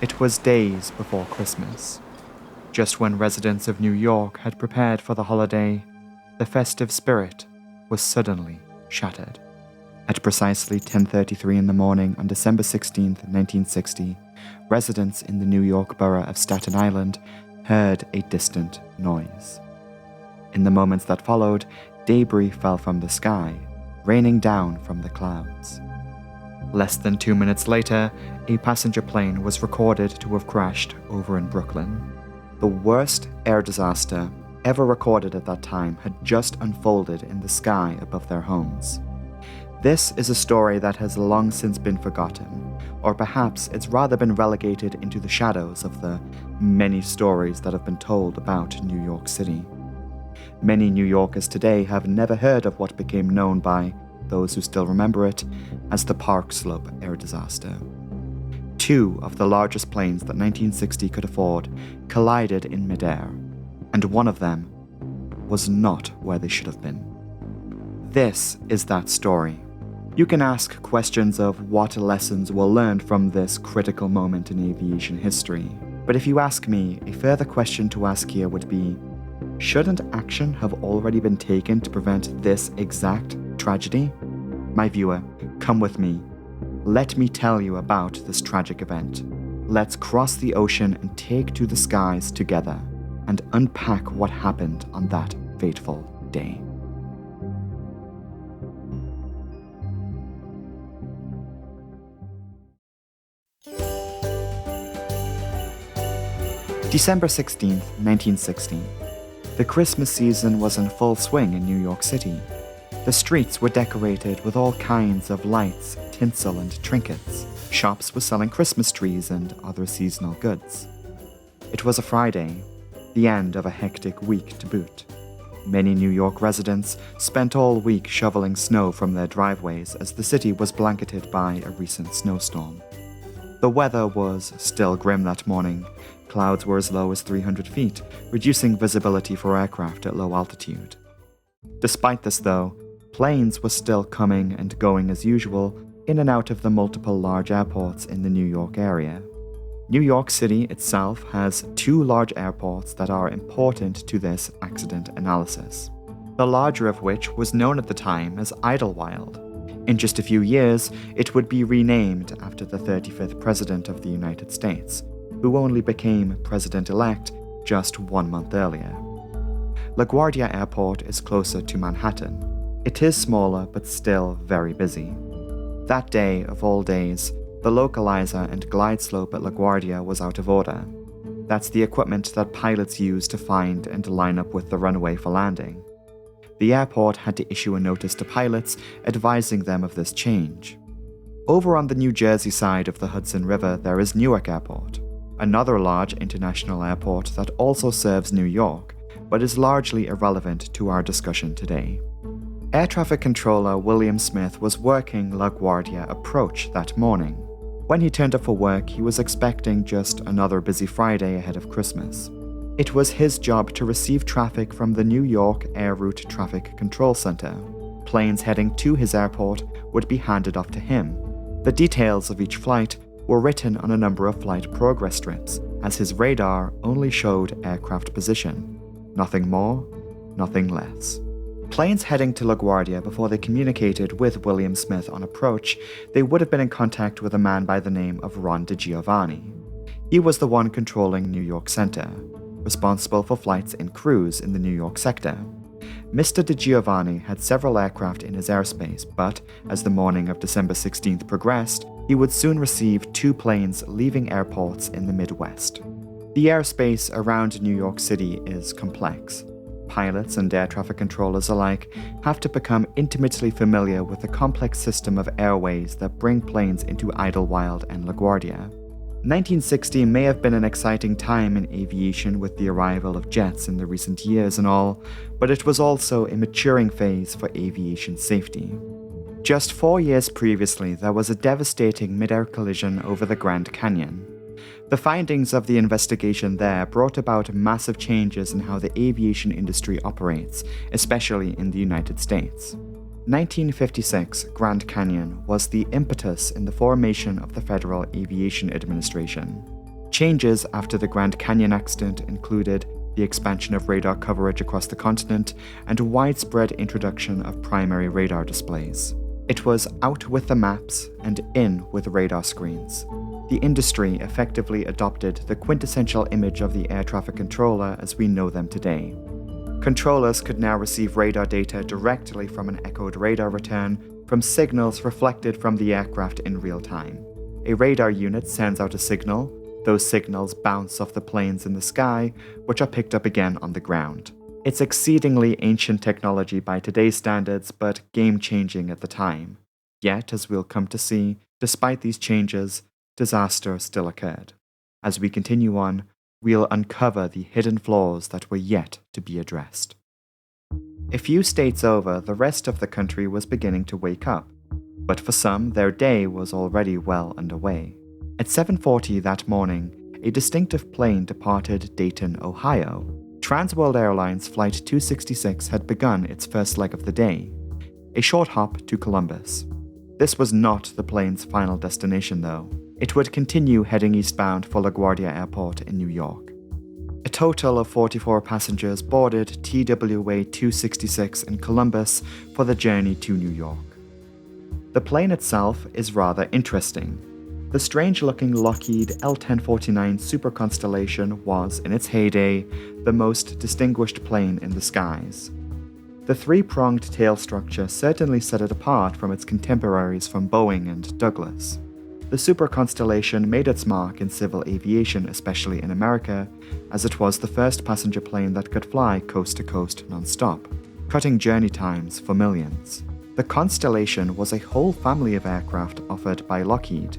It was days before Christmas. Just when residents of New York had prepared for the holiday, the festive spirit was suddenly shattered. At precisely 10:33 in the morning on December 16, 1960, residents in the New York Borough of Staten Island heard a distant noise. In the moments that followed, debris fell from the sky, raining down from the clouds. Less than 2 minutes later, a passenger plane was recorded to have crashed over in Brooklyn. The worst air disaster ever recorded at that time had just unfolded in the sky above their homes. This is a story that has long since been forgotten, or perhaps it's rather been relegated into the shadows of the many stories that have been told about New York City. Many New Yorkers today have never heard of what became known by those who still remember it as the Park Slope air disaster. Two of the largest planes that 1960 could afford collided in midair, and one of them was not where they should have been. This is that story. You can ask questions of what lessons were learned from this critical moment in aviation history, but if you ask me, a further question to ask here would be, shouldn't action have already been taken to prevent this exact tragedy? My viewer, come with me. Let me tell you about this tragic event. Let's cross the ocean and take to the skies together and unpack what happened on that fateful day. December 16th, 1960. The Christmas season was in full swing in New York City. The streets were decorated with all kinds of lights, tinsel, and trinkets. Shops were selling Christmas trees and other seasonal goods. It was a Friday, the end of a hectic week to boot. Many New York residents spent all week shoveling snow from their driveways as the city was blanketed by a recent snowstorm. The weather was still grim that morning. Clouds were as low as 300 feet, reducing visibility for aircraft at low altitude. Despite this, though, planes were still coming and going as usual in and out of the multiple large airports in the New York area. New York City itself has two large airports that are important to this accident analysis, the larger of which was known at the time as Idlewild. In just a few years, it would be renamed after the 35th President of the United States, who only became president-elect just 1 month earlier. LaGuardia Airport is closer to Manhattan. It is smaller, but still very busy. That day, of all days, the localizer and glide slope at LaGuardia was out of order. That's the equipment that pilots use to find and line up with the runway for landing. The airport had to issue a notice to pilots advising them of this change. Over on the New Jersey side of the Hudson River, there is Newark Airport, another large international airport that also serves New York, but is largely irrelevant to our discussion today. Air traffic controller William Smith was working LaGuardia approach that morning. When he turned up for work, he was expecting just another busy Friday ahead of Christmas. It was his job to receive traffic from the New York Air Route Traffic Control Center. Planes heading to his airport would be handed off to him. The details of each flight were written on a number of flight progress strips, as his radar only showed aircraft position. Nothing more, nothing less. Planes heading to LaGuardia before they communicated with William Smith on approach, they would have been in contact with a man by the name of Ron DiGiovanni. He was the one controlling New York Center, responsible for flights in cruise in the New York sector. Mr. DiGiovanni had several aircraft in his airspace, but as the morning of December 16th progressed, he would soon receive two planes leaving airports in the Midwest. The airspace around New York City is complex. Pilots and air traffic controllers alike have to become intimately familiar with the complex system of airways that bring planes into Idlewild and LaGuardia. 1960 may have been an exciting time in aviation with the arrival of jets in the recent years and all, but it was also a maturing phase for aviation safety. Just 4 years previously, there was a devastating midair collision over the Grand Canyon. The findings of the investigation there brought about massive changes in how the aviation industry operates, especially in the United States. 1956 Grand Canyon was the impetus in the formation of the Federal Aviation Administration. Changes after the Grand Canyon accident included the expansion of radar coverage across the continent and widespread introduction of primary radar displays. It was out with the maps and in with radar screens. The industry effectively adopted the quintessential image of the air traffic controller as we know them today. Controllers could now receive radar data directly from an echoed radar return from signals reflected from the aircraft in real time. A radar unit sends out a signal. Those signals bounce off the planes in the sky, which are picked up again on the ground. It's exceedingly ancient technology by today's standards, but game-changing at the time. Yet, as we'll come to see, despite these changes, disaster still occurred. As we continue on, we'll uncover the hidden flaws that were yet to be addressed. A few states over, the rest of the country was beginning to wake up, but for some, their day was already well underway. At 7:40 that morning, a distinctive plane departed Dayton, Ohio. Transworld Airlines Flight 266 had begun its first leg of the day, a short hop to Columbus. This was not the plane's final destination, though. It would continue heading eastbound for LaGuardia Airport in New York. A total of 44 passengers boarded TWA 266 in Columbus for the journey to New York. The plane itself is rather interesting. The strange-looking Lockheed L-1049 Super Constellation was, in its heyday, the most distinguished plane in the skies. The three-pronged tail structure certainly set it apart from its contemporaries from Boeing and Douglas. The Super Constellation made its mark in civil aviation, especially in America, as it was the first passenger plane that could fly coast-to-coast non-stop, cutting journey times for millions. The Constellation was a whole family of aircraft offered by Lockheed.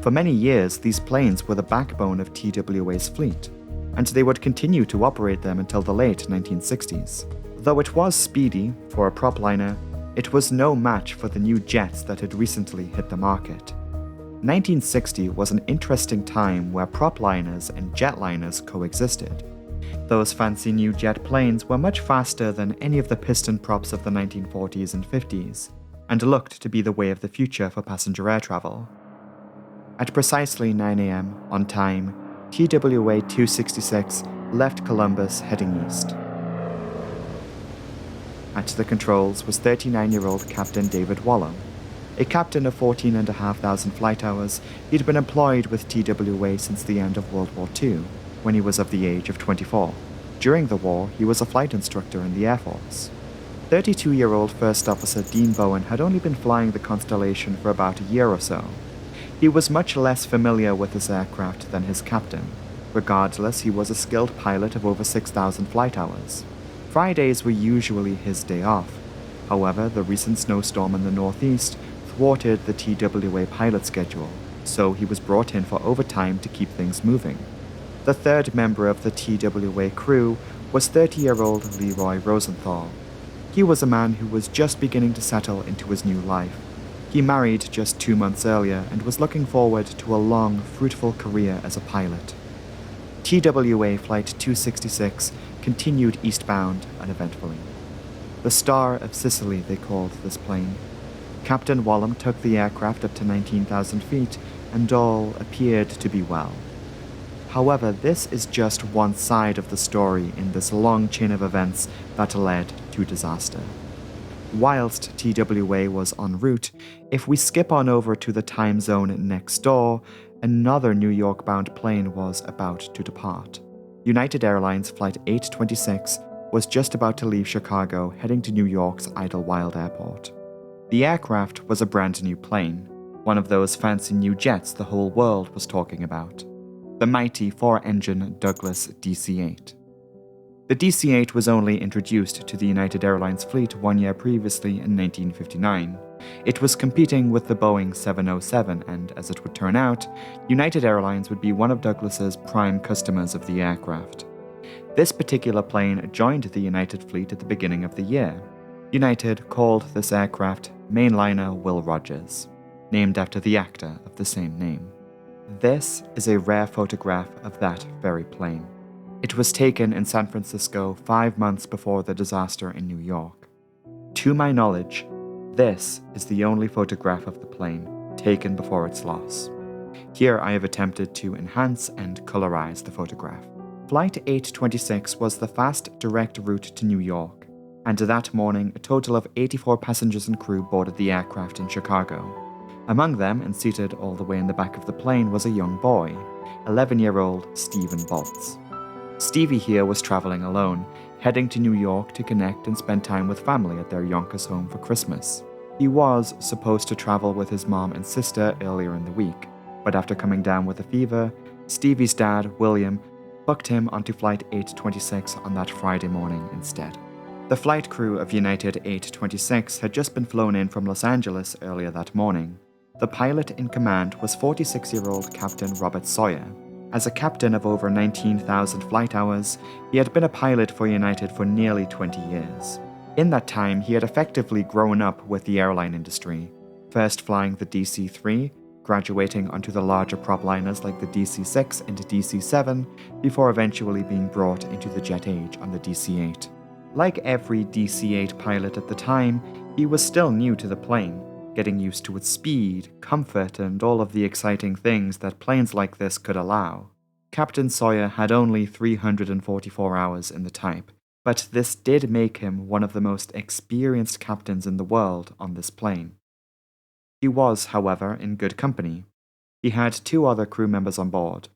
For many years, these planes were the backbone of TWA's fleet, and they would continue to operate them until the late 1960s. Though it was speedy for a propliner, it was no match for the new jets that had recently hit the market. 1960 was an interesting time where propliners and jetliners coexisted. Those fancy new jet planes were much faster than any of the piston props of the 1940s and 50s, and looked to be the way of the future for passenger air travel. At precisely 9 a.m. on time, TWA 266 left Columbus heading east. At the controls was 39-year-old Captain David Wallum. A captain of 14,500 flight hours, he'd been employed with TWA since the end of World War II, when he was of the age of 24. During the war, he was a flight instructor in the Air Force. 32-year-old First Officer Dean Bowen had only been flying the Constellation for about a year or so. He was much less familiar with this aircraft than his captain. Regardless, he was a skilled pilot of over 6,000 flight hours. Fridays were usually his day off. However, the recent snowstorm in the Northeast thwarted the TWA pilot schedule, so he was brought in for overtime to keep things moving. The third member of the TWA crew was 30-year-old Leroy Rosenthal. He was a man who was just beginning to settle into his new life. He married just 2 months earlier and was looking forward to a long, fruitful career as a pilot. TWA Flight 266 continued eastbound uneventfully. The Star of Sicily, they called this plane. Captain Wallum took the aircraft up to 19,000 feet, and all appeared to be well. However, this is just one side of the story in this long chain of events that led to disaster. Whilst TWA was en route, if we skip on over to the time zone next door, another New York-bound plane was about to depart. United Airlines Flight 826 was just about to leave Chicago, heading to New York's Idlewild Airport. The aircraft was a brand new plane, one of those fancy new jets the whole world was talking about. The mighty 4-engine Douglas DC-8. The DC-8 was only introduced to the United Airlines fleet 1 year previously in 1959. It was competing with the Boeing 707, and as it would turn out, United Airlines would be one of Douglas's prime customers of the aircraft. This particular plane joined the United fleet at the beginning of the year. United called this aircraft Mainliner Will Rogers, named after the actor of the same name. This is a rare photograph of that very plane. It was taken in San Francisco 5 months before the disaster in New York. To my knowledge, this is the only photograph of the plane taken before its loss. Here I have attempted to enhance and colorize the photograph. Flight 826 was the fast, direct route to New York, and that morning a total of 84 passengers and crew boarded the aircraft in Chicago. Among them, and seated all the way in the back of the plane, was a young boy, 11-year-old Stephen Boltz. Stevie here was traveling alone, heading to New York to connect and spend time with family at their Yonkers home for Christmas. He was supposed to travel with his mom and sister earlier in the week, but after coming down with a fever, Stevie's dad, William, booked him onto Flight 826 on that Friday morning instead. The flight crew of United 826 had just been flown in from Los Angeles earlier that morning. The pilot in command was 46-year-old Captain Robert Sawyer. As a captain of over 19,000 flight hours, he had been a pilot for United for nearly 20 years. In that time, he had effectively grown up with the airline industry, first flying the DC-3, graduating onto the larger prop liners like the DC-6 and DC-7, before eventually being brought into the jet age on the DC-8. Like every DC-8 pilot at the time, he was still new to the plane, getting used to its speed, comfort, and all of the exciting things that planes like this could allow. Captain Sawyer had only 344 hours in the type, but this did make him one of the most experienced captains in the world on this plane. He was, however, in good company. He had two other crew members on board.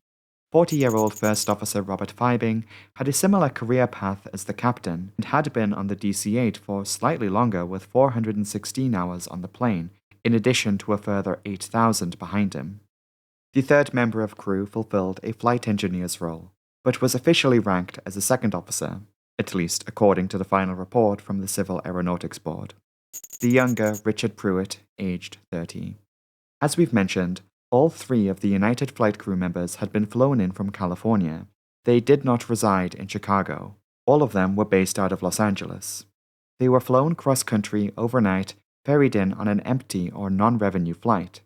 40-year-old First Officer Robert Fibing had a similar career path as the captain and had been on the DC-8 for slightly longer with 416 hours on the plane, in addition to a further 8,000 behind him. The third member of crew fulfilled a flight engineer's role, but was officially ranked as a second officer, at least according to the final report from the Civil Aeronautics Board. The younger Richard Pruitt, aged 30. As we've mentioned, all three of the United flight crew members had been flown in from California. They did not reside in Chicago. All of them were based out of Los Angeles. They were flown cross-country overnight, ferried in on an empty or non-revenue flight.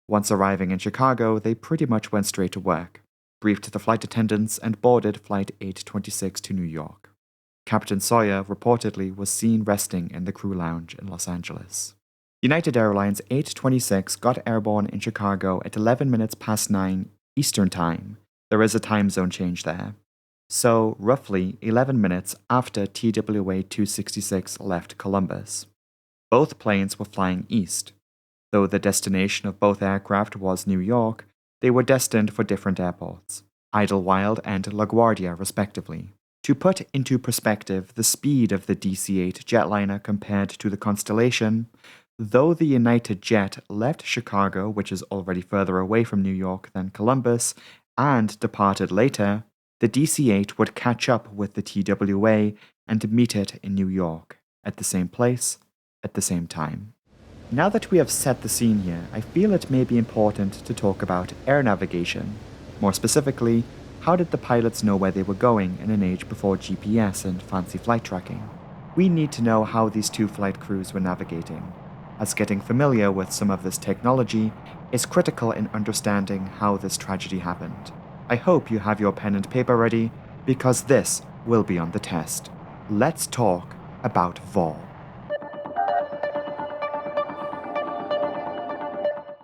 Once arriving in Chicago, they pretty much went straight to work, briefed the flight attendants, and boarded Flight 826 to New York. Captain Sawyer reportedly was seen resting in the crew lounge in Los Angeles. United Airlines 826 got airborne in Chicago at 11 minutes past 9 Eastern Time. There is a time zone change there. So, roughly 11 minutes after TWA 266 left Columbus. Both planes were flying east. Though the destination of both aircraft was New York, they were destined for different airports, Idlewild and LaGuardia respectively. To put into perspective the speed of the DC-8 jetliner compared to the Constellation, though the United jet left Chicago, which is already further away from New York than Columbus, and departed later, the DC-8 would catch up with the TWA and meet it in New York, at the same place, at the same time. Now that we have set the scene here, I feel it may be important to talk about air navigation. More specifically, how did the pilots know where they were going in an age before GPS and fancy flight tracking? We need to know how these two flight crews were navigating, as getting familiar with some of this technology is critical in understanding how this tragedy happened. I hope you have your pen and paper ready, because this will be on the test. Let's talk about VOL.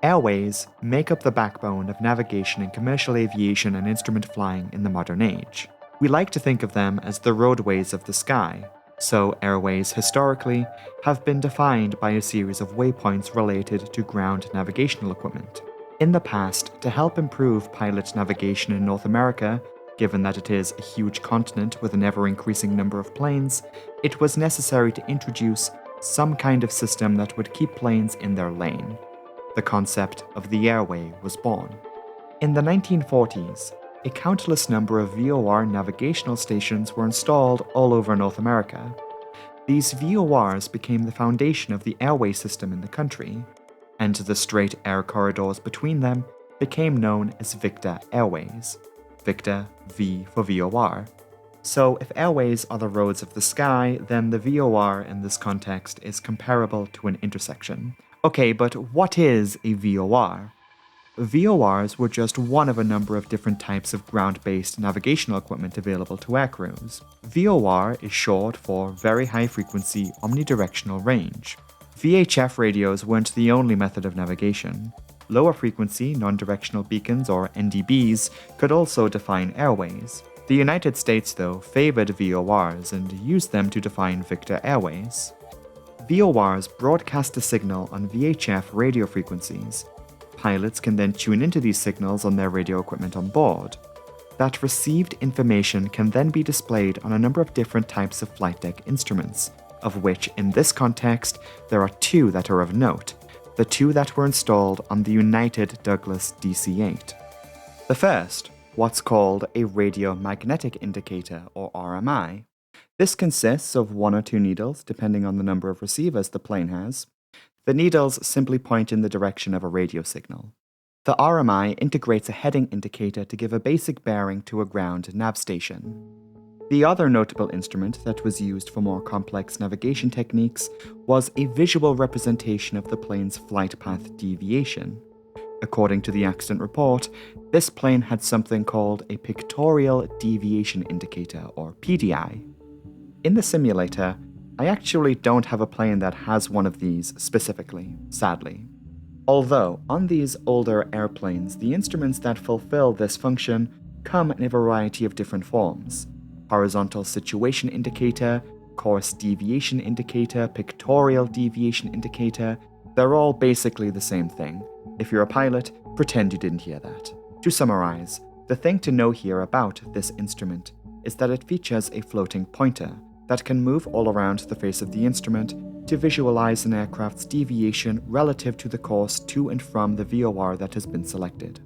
Airways make up the backbone of navigation in commercial aviation and instrument flying in the modern age. We like to think of them as the roadways of the sky, so airways historically have been defined by a series of waypoints related to ground navigational equipment. In the past, to help improve pilot navigation in North America, given that it is a huge continent with an ever-increasing number of planes, it was necessary to introduce some kind of system that would keep planes in their lane. The concept of the airway was born. In the 1940s, a countless number of VOR navigational stations were installed all over North America. These VORs became the foundation of the airway system in the country, and the straight air corridors between them became known as Victor Airways. Victor, V for VOR. So if airways are the roads of the sky, then the VOR in this context is comparable to an intersection. Okay, but what is a VOR? VORs were just one of a number of different types of ground-based navigational equipment available to aircrews. VOR is short for Very High Frequency Omnidirectional Range. VHF radios weren't the only method of navigation. Lower frequency, non-directional beacons, or NDBs, could also define airways. The United States, though, favored VORs and used them to define Victor airways. VORs broadcast a signal on VHF radio frequencies. Pilots can then tune into these signals on their radio equipment on board. That received information can then be displayed on a number of different types of flight deck instruments, of which, in this context, there are two that are of note, the two that were installed on the United Douglas DC-8. The first, what's called a radiomagnetic indicator, or RMI. This consists of one or two needles, depending on the number of receivers the plane has. The needles simply point in the direction of a radio signal. The RMI integrates a heading indicator to give a basic bearing to a ground nav station. The other notable instrument that was used for more complex navigation techniques was a visual representation of the plane's flight path deviation. According to the accident report, this plane had something called a pictorial deviation indicator, or PDI. In the simulator, I actually don't have a plane that has one of these specifically, sadly. Although, on these older airplanes, the instruments that fulfill this function come in a variety of different forms. Horizontal situation indicator, course deviation indicator, pictorial deviation indicator, they're all basically the same thing. If you're a pilot, pretend you didn't hear that. To summarize, the thing to know here about this instrument is that it features a floating pointer that can move all around the face of the instrument to visualize an aircraft's deviation relative to the course to and from the VOR that has been selected.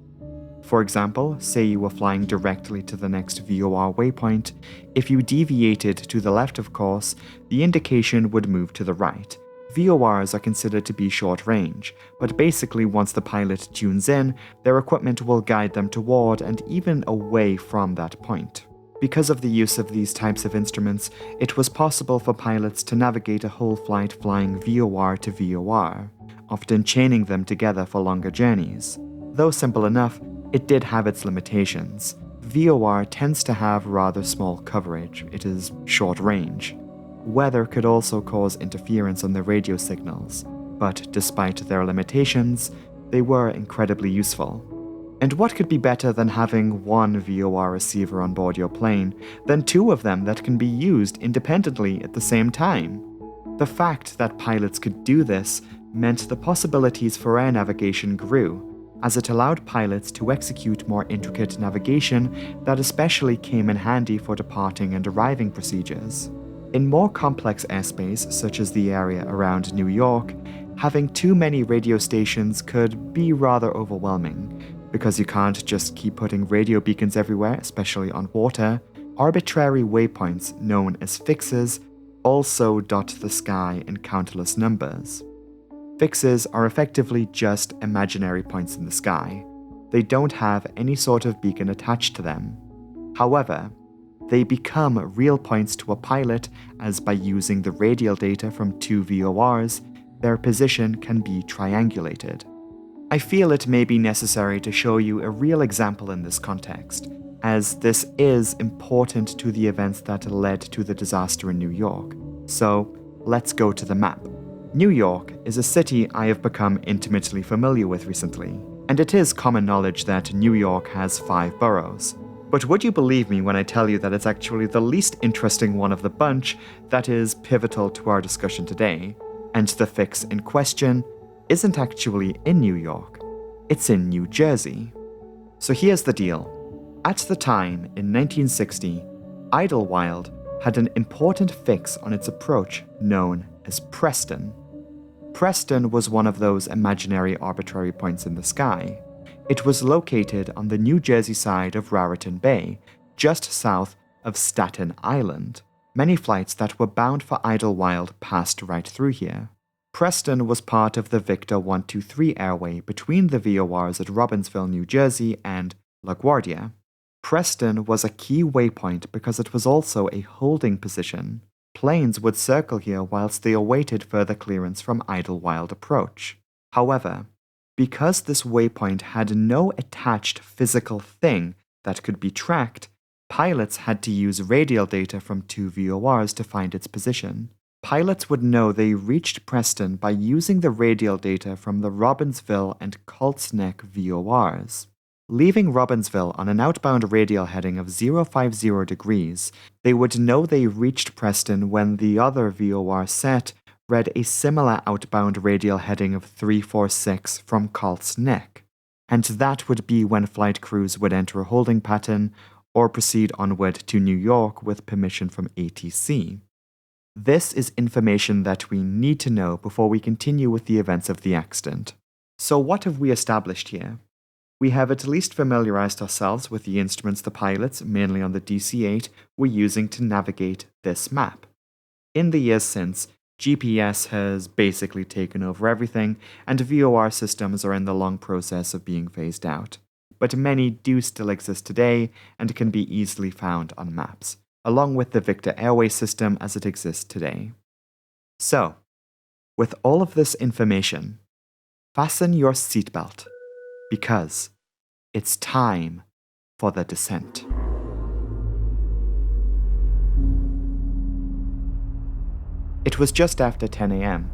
For example, say you were flying directly to the next VOR waypoint. If you deviated to the left of course, the indication would move to the right. VORs are considered to be short range, but basically once the pilot tunes in, their equipment will guide them toward and even away from that point. Because of the use of these types of instruments, it was possible for pilots to navigate a whole flight flying VOR to VOR, often chaining them together for longer journeys. Though simple enough, it did have its limitations. VOR tends to have rather small coverage, it is short range. Weather could also cause interference on the radio signals, but despite their limitations, they were incredibly useful. And what could be better than having one VOR receiver on board your plane than two of them that can be used independently at the same time? The fact that pilots could do this meant the possibilities for air navigation grew, as it allowed pilots to execute more intricate navigation that especially came in handy for departing and arriving procedures. In more complex airspace, such as the area around New York, having too many radio stations could be rather overwhelming. Because you can't just keep putting radio beacons everywhere, especially on water, arbitrary waypoints known as fixes also dot the sky in countless numbers. Fixes are effectively just imaginary points in the sky. They don't have any sort of beacon attached to them. However, they become real points to a pilot as by using the radial data from two VORs, their position can be triangulated. I feel it may be necessary to show you a real example in this context, as this is important to the events that led to the disaster in New York. So, let's go to the map. New York is a city I have become intimately familiar with recently, and it is common knowledge that New York has 5 boroughs. But would you believe me when I tell you that it's actually the least interesting one of the bunch that is pivotal to our discussion today, and the fix in question isn't actually in New York, it's in New Jersey. So here's the deal. At the time, in 1960, Idlewild had an important fix on its approach known as Preston. Preston was one of those imaginary arbitrary points in the sky. It was located on the New Jersey side of Raritan Bay, just south of Staten Island. Many flights that were bound for Idlewild passed right through here. Preston was part of the Victor 123 airway between the VORs at Robbinsville, New Jersey and LaGuardia. Preston was a key waypoint because it was also a holding position. Planes would circle here whilst they awaited further clearance from Idlewild approach. However, because this waypoint had no attached physical thing that could be tracked, pilots had to use radial data from two VORs to find its position. Pilots would know they reached Preston by using the radial data from the Robbinsville and Colts Neck VORs. Leaving Robbinsville on an outbound radial heading of 050 degrees, they would know they reached Preston when the other VOR set read a similar outbound radial heading of 346 from Colts Neck, and that would be when flight crews would enter a holding pattern or proceed onward to New York with permission from ATC. This is information that we need to know before we continue with the events of the accident. So what have we established here? We have at least familiarized ourselves with the instruments the pilots, mainly on the DC-8, were using to navigate this map. In the years since, GPS has basically taken over everything, and VOR systems are in the long process of being phased out. But many do still exist today and can be easily found on maps, along with the Victor Airway system as it exists today. So, with all of this information, fasten your seatbelt, because it's time for the descent. It was just after 10 a.m.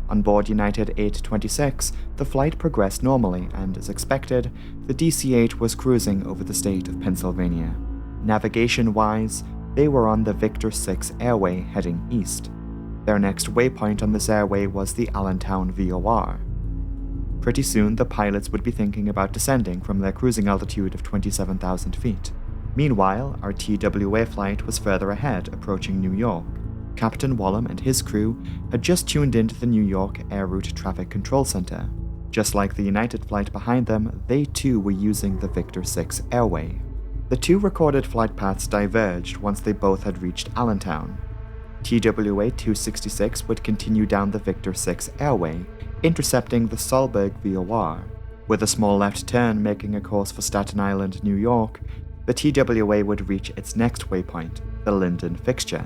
On board United 826, the flight progressed normally, and as expected, the DC-8 was cruising over the state of Pennsylvania. Navigation-wise, they were on the Victor 6 airway heading east. Their next waypoint on this airway was the Allentown VOR. Pretty soon, the pilots would be thinking about descending from their cruising altitude of 27,000 feet. Meanwhile, our TWA flight was further ahead, approaching New York. Captain Wallum and his crew had just tuned into the New York Air Route Traffic Control Center. Just like the United flight behind them, they too were using the Victor 6 airway. The two recorded flight paths diverged once they both had reached Allentown. TWA 266 would continue down the Victor 6 airway, intercepting the Solberg VOR. With a small left turn making a course for Staten Island, New York, the TWA would reach its next waypoint, the Linden fixture.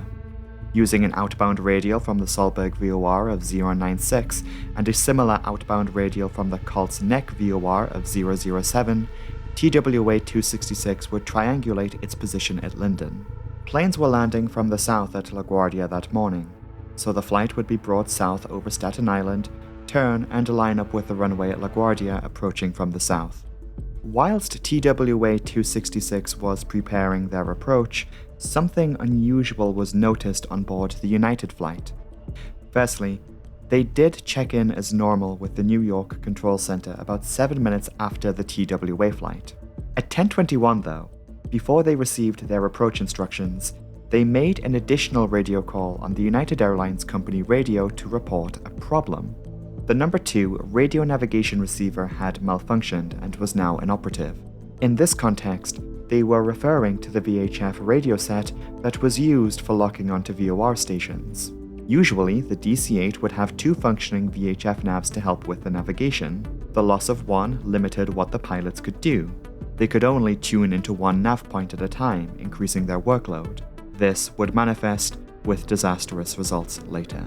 Using an outbound radial from the Solberg VOR of 096 and a similar outbound radial from the Colts Neck VOR of 007, TWA 266 would triangulate its position at Linden. Planes were landing from the south at LaGuardia that morning, so the flight would be brought south over Staten Island, turn and line up with the runway at LaGuardia approaching from the south. Whilst TWA 266 was preparing their approach, something unusual was noticed on board the United flight. Firstly, they did check in as normal with the New York Control Center about 7 minutes after the TWA flight. At 10:21 though, before they received their approach instructions, they made an additional radio call on the United Airlines company radio to report a problem. The number 2 radio navigation receiver had malfunctioned and was now inoperative. In this context, they were referring to the VHF radio set that was used for locking onto VOR stations. Usually, the DC-8 would have 2 functioning VHF navs to help with the navigation. The loss of one limited what the pilots could do. They could only tune into one nav point at a time, increasing their workload. This would manifest with disastrous results later.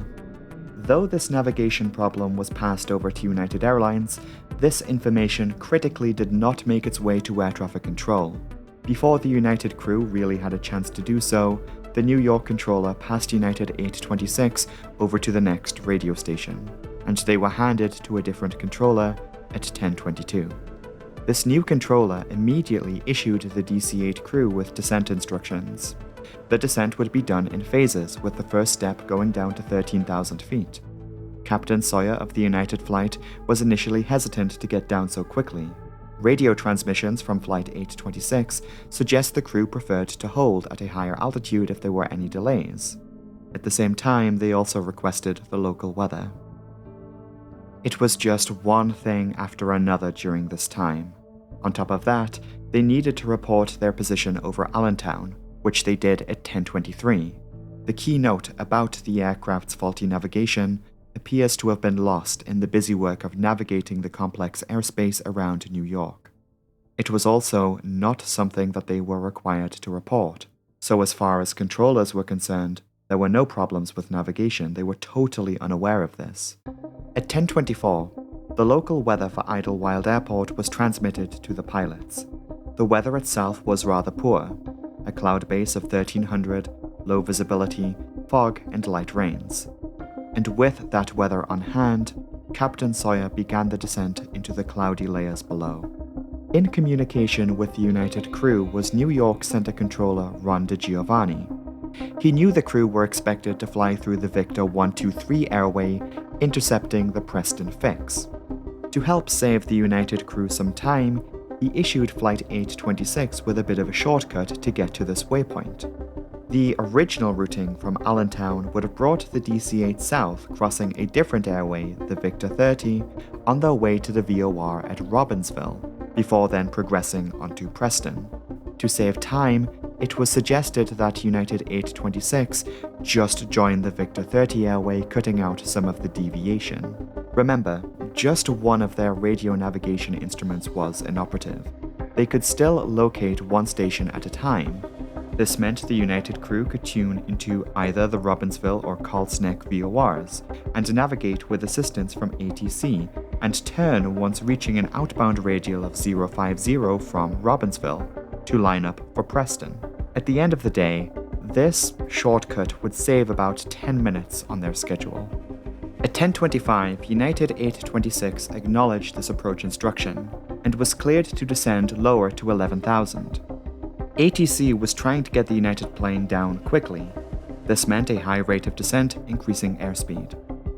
Though this navigation problem was passed over to United Airlines, this information critically did not make its way to air traffic control. Before the United crew really had a chance to do so, the New York controller passed United 826 over to the next radio station, and they were handed to a different controller at 10:22. This new controller immediately issued the DC-8 crew with descent instructions. The descent would be done in phases, with the first step going down to 13,000 feet. Captain Sawyer of the United flight was initially hesitant to get down so quickly. Radio transmissions from Flight 826 suggest the crew preferred to hold at a higher altitude if there were any delays. At the same time, they also requested the local weather. It was just one thing after another during this time. On top of that, they needed to report their position over Allentown, which they did at 10:23. The key note about the aircraft's faulty navigation appears to have been lost in the busy work of navigating the complex airspace around New York. It was also not something that they were required to report, so as far as controllers were concerned, there were no problems with navigation. They were totally unaware of this. At 10:24, the local weather for Idlewild Airport was transmitted to the pilots. The weather itself was rather poor, a cloud base of 1300, low visibility, fog and light rains. and with that weather on hand, Captain Sawyer began the descent into the cloudy layers below. In communication with the United crew was New York Center Controller Ron DiGiovanni. He knew the crew were expected to fly through the Victor 123 airway, intercepting the Preston fix. To help save the United crew some time, he issued Flight 826 with a bit of a shortcut to get to this waypoint. The original routing from Allentown would have brought the DC-8 south, crossing a different airway, the Victor 30, on their way to the VOR at Robbinsville, before then progressing onto Preston. To save time, it was suggested that United 826 just join the Victor 30 airway, cutting out some of the deviation. Remember, just one of their radio navigation instruments was inoperative. They could still locate one station at a time. This meant the United crew could tune into either the Robbinsville or Colts Neck VORs and navigate with assistance from ATC and turn once reaching an outbound radial of 050 from Robbinsville to line up for Preston. At the end of the day, this shortcut would save about 10 minutes on their schedule. At 10:25, United 826 acknowledged this approach instruction and was cleared to descend lower to 11,000. ATC was trying to get the United plane down quickly. This meant a high rate of descent, increasing airspeed.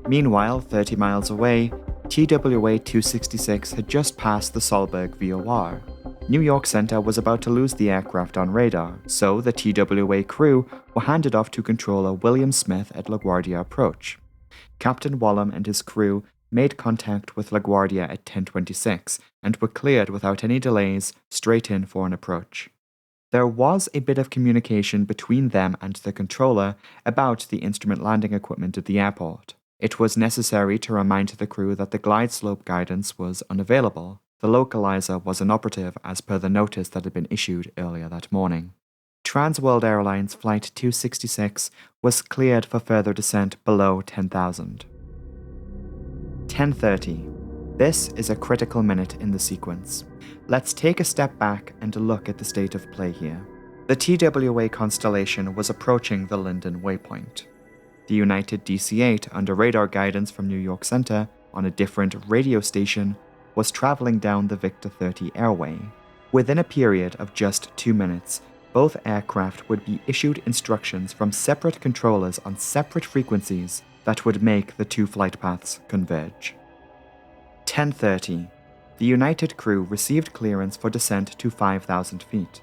Meanwhile, 30 miles away, TWA 266 had just passed the Solberg VOR. New York Center was about to lose the aircraft on radar, so the TWA crew were handed off to Controller William Smith at LaGuardia Approach. Captain Wallum and his crew made contact with LaGuardia at 10:26 and were cleared without any delays straight in for an approach. There was a bit of communication between them and the controller about the instrument landing equipment at the airport. It was necessary to remind the crew that the glide slope guidance was unavailable. The localizer was inoperative as per the notice that had been issued earlier that morning. Transworld Airlines Flight 266 was cleared for further descent below 10,000. 10:30. This is a critical minute in the sequence. Let's take a step back and look at the state of play here. The TWA Constellation was approaching the Linden waypoint. The United DC-8, under radar guidance from New York Center on a different radio station, was traveling down the Victor 30 airway. Within a period of just 2 minutes, both aircraft would be issued instructions from separate controllers on separate frequencies that would make the two flight paths converge. 10:30. The United crew received clearance for descent to 5,000 feet.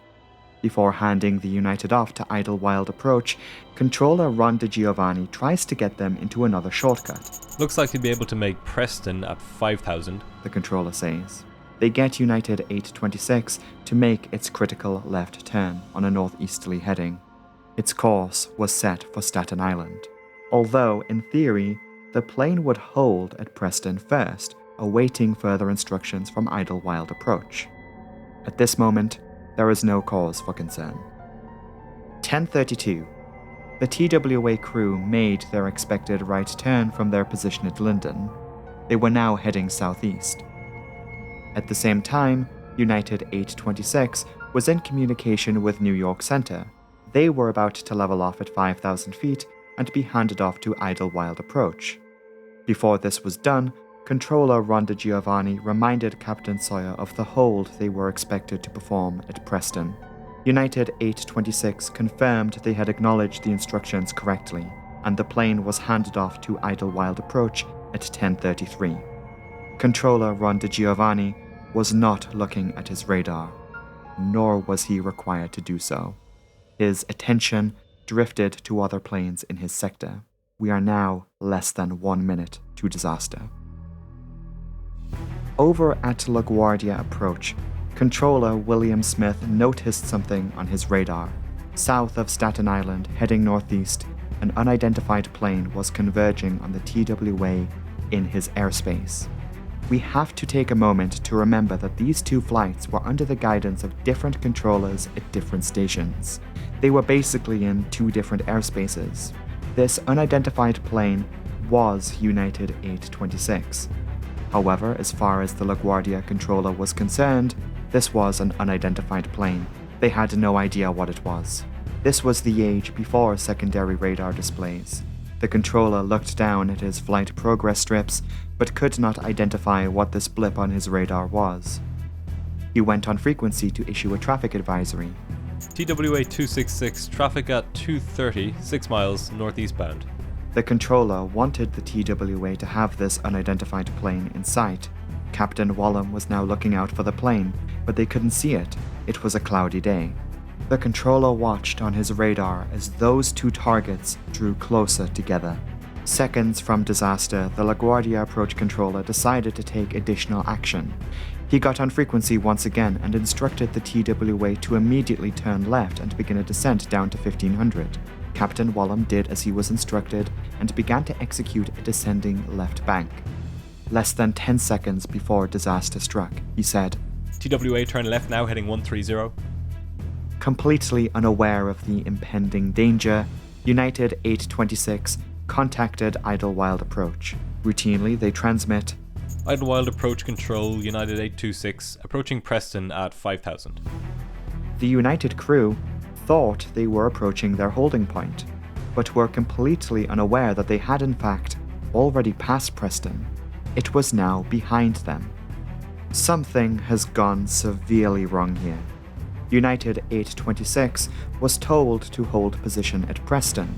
Before handing the United off to Idlewild Approach, Controller Ron DiGiovanni tries to get them into another shortcut. Looks like he'd be able to make Preston at 5,000, the controller says. They get United 826 to make its critical left turn on a northeasterly heading. Its course was set for Staten Island. Although, in theory, the plane would hold at Preston first, awaiting further instructions from Idlewild Approach. At this moment, there is no cause for concern. 10:32. The TWA crew made their expected right turn from their position at Linden. They were now heading southeast. At the same time, United 826 was in communication with New York Center. They were about to level off at 5,000 feet and be handed off to Idlewild Approach. Before this was done, Controller Ron DiGiovanni reminded Captain Sawyer of the hold they were expected to perform at Preston. United 826 confirmed they had acknowledged the instructions correctly, and the plane was handed off to Idlewild Approach at 10:33. Controller Ron DiGiovanni was not looking at his radar, nor was he required to do so. His attention drifted to other planes in his sector. We are now less than 1 minute to disaster. Over at LaGuardia Approach, Controller William Smith noticed something on his radar. South of Staten Island, heading northeast, an unidentified plane was converging on the TWA in his airspace. We have to take a moment to remember that these two flights were under the guidance of different controllers at different stations. They were basically in two different airspaces. This unidentified plane was United 826. However, as far as the LaGuardia controller was concerned, this was an unidentified plane. They had no idea what it was. This was the age before secondary radar displays. The controller looked down at his flight progress strips, but could not identify what this blip on his radar was. He went on frequency to issue a traffic advisory. TWA 266, traffic at 2:30, 6 miles northeastbound. The controller wanted the TWA to have this unidentified plane in sight. Captain Wallum was now looking out for the plane, but they couldn't see it. It was a cloudy day. The controller watched on his radar as those two targets drew closer together. Seconds from disaster, the LaGuardia approach controller decided to take additional action. He got on frequency once again and instructed the TWA to immediately turn left and begin a descent down to 1500. Captain Wallum did as he was instructed and began to execute a descending left bank. Less than 10 seconds before disaster struck, he said, TWA turn left now, heading 130. Completely unaware of the impending danger, United 826 contacted Idlewild Approach. Routinely, they transmit, Idlewild Approach Control, United 826, approaching Preston at 5000. The United crew thought they were approaching their holding point, but were completely unaware that they had in fact already passed Preston. It was now behind them. Something has gone severely wrong here. United 826 was told to hold position at Preston.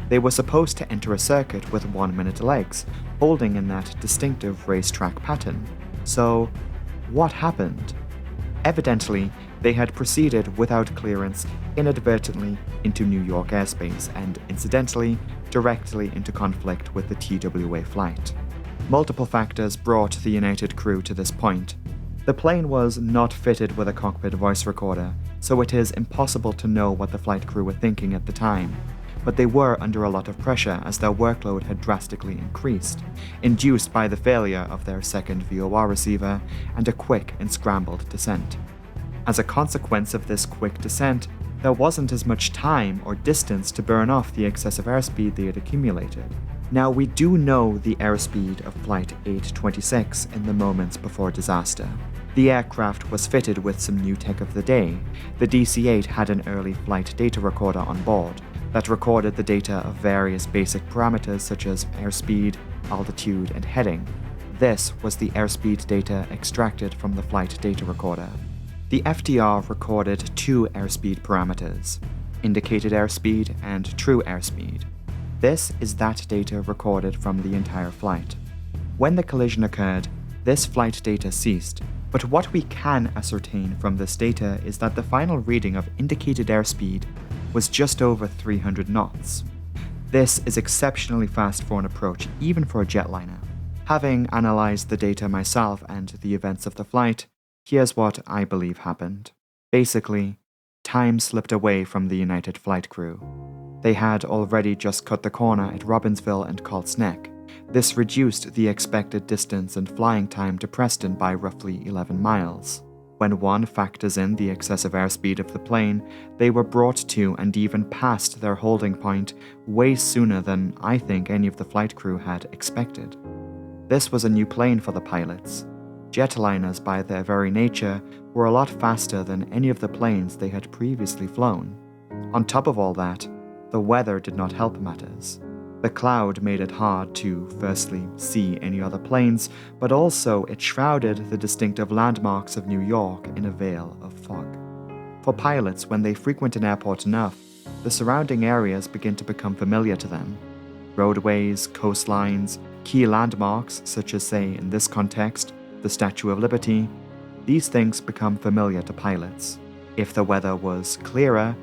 They were supposed to enter a circuit with 1-minute legs, holding in that distinctive racetrack pattern. So, what happened? Evidently, they had proceeded without clearance inadvertently into New York airspace and, incidentally, directly into conflict with the TWA flight. Multiple factors brought the United crew to this point. The plane was not fitted with a cockpit voice recorder, so it is impossible to know what the flight crew were thinking at the time. But they were under a lot of pressure as their workload had drastically increased, induced by the failure of their second VOR receiver and a quick and scrambled descent. As a consequence of this quick descent, there wasn't as much time or distance to burn off the excessive airspeed they had accumulated. Now, we do know the airspeed of Flight 826 in the moments before disaster. The aircraft was fitted with some new tech of the day. The DC-8 had an early flight data recorder on board that recorded the data of various basic parameters such as airspeed, altitude, and heading. This was the airspeed data extracted from the flight data recorder. The FDR recorded two airspeed parameters, indicated airspeed and true airspeed. This is that data recorded from the entire flight. When the collision occurred, this flight data ceased, but what we can ascertain from this data is that the final reading of indicated airspeed was just over 300 knots. This is exceptionally fast for an approach, even for a jetliner. Having analyzed the data myself and the events of the flight, here's what I believe happened. Basically, time slipped away from the United flight crew. They had already just cut the corner at Robbinsville and Colts Neck. This reduced the expected distance and flying time to Preston by roughly 11 miles. When one factors in the excessive airspeed of the plane, they were brought to and even past their holding point way sooner than I think any of the flight crew had expected. This was a new plane for the pilots. Jetliners, by their very nature, were a lot faster than any of the planes they had previously flown. On top of all that, the weather did not help matters. The cloud made it hard to, firstly, see any other planes, but also it shrouded the distinctive landmarks of New York in a veil of fog. For pilots, when they frequent an airport enough, the surrounding areas begin to become familiar to them. Roadways, coastlines, key landmarks, such as, say, in this context, the Statue of Liberty, these things become familiar to pilots. If the weather was clearer,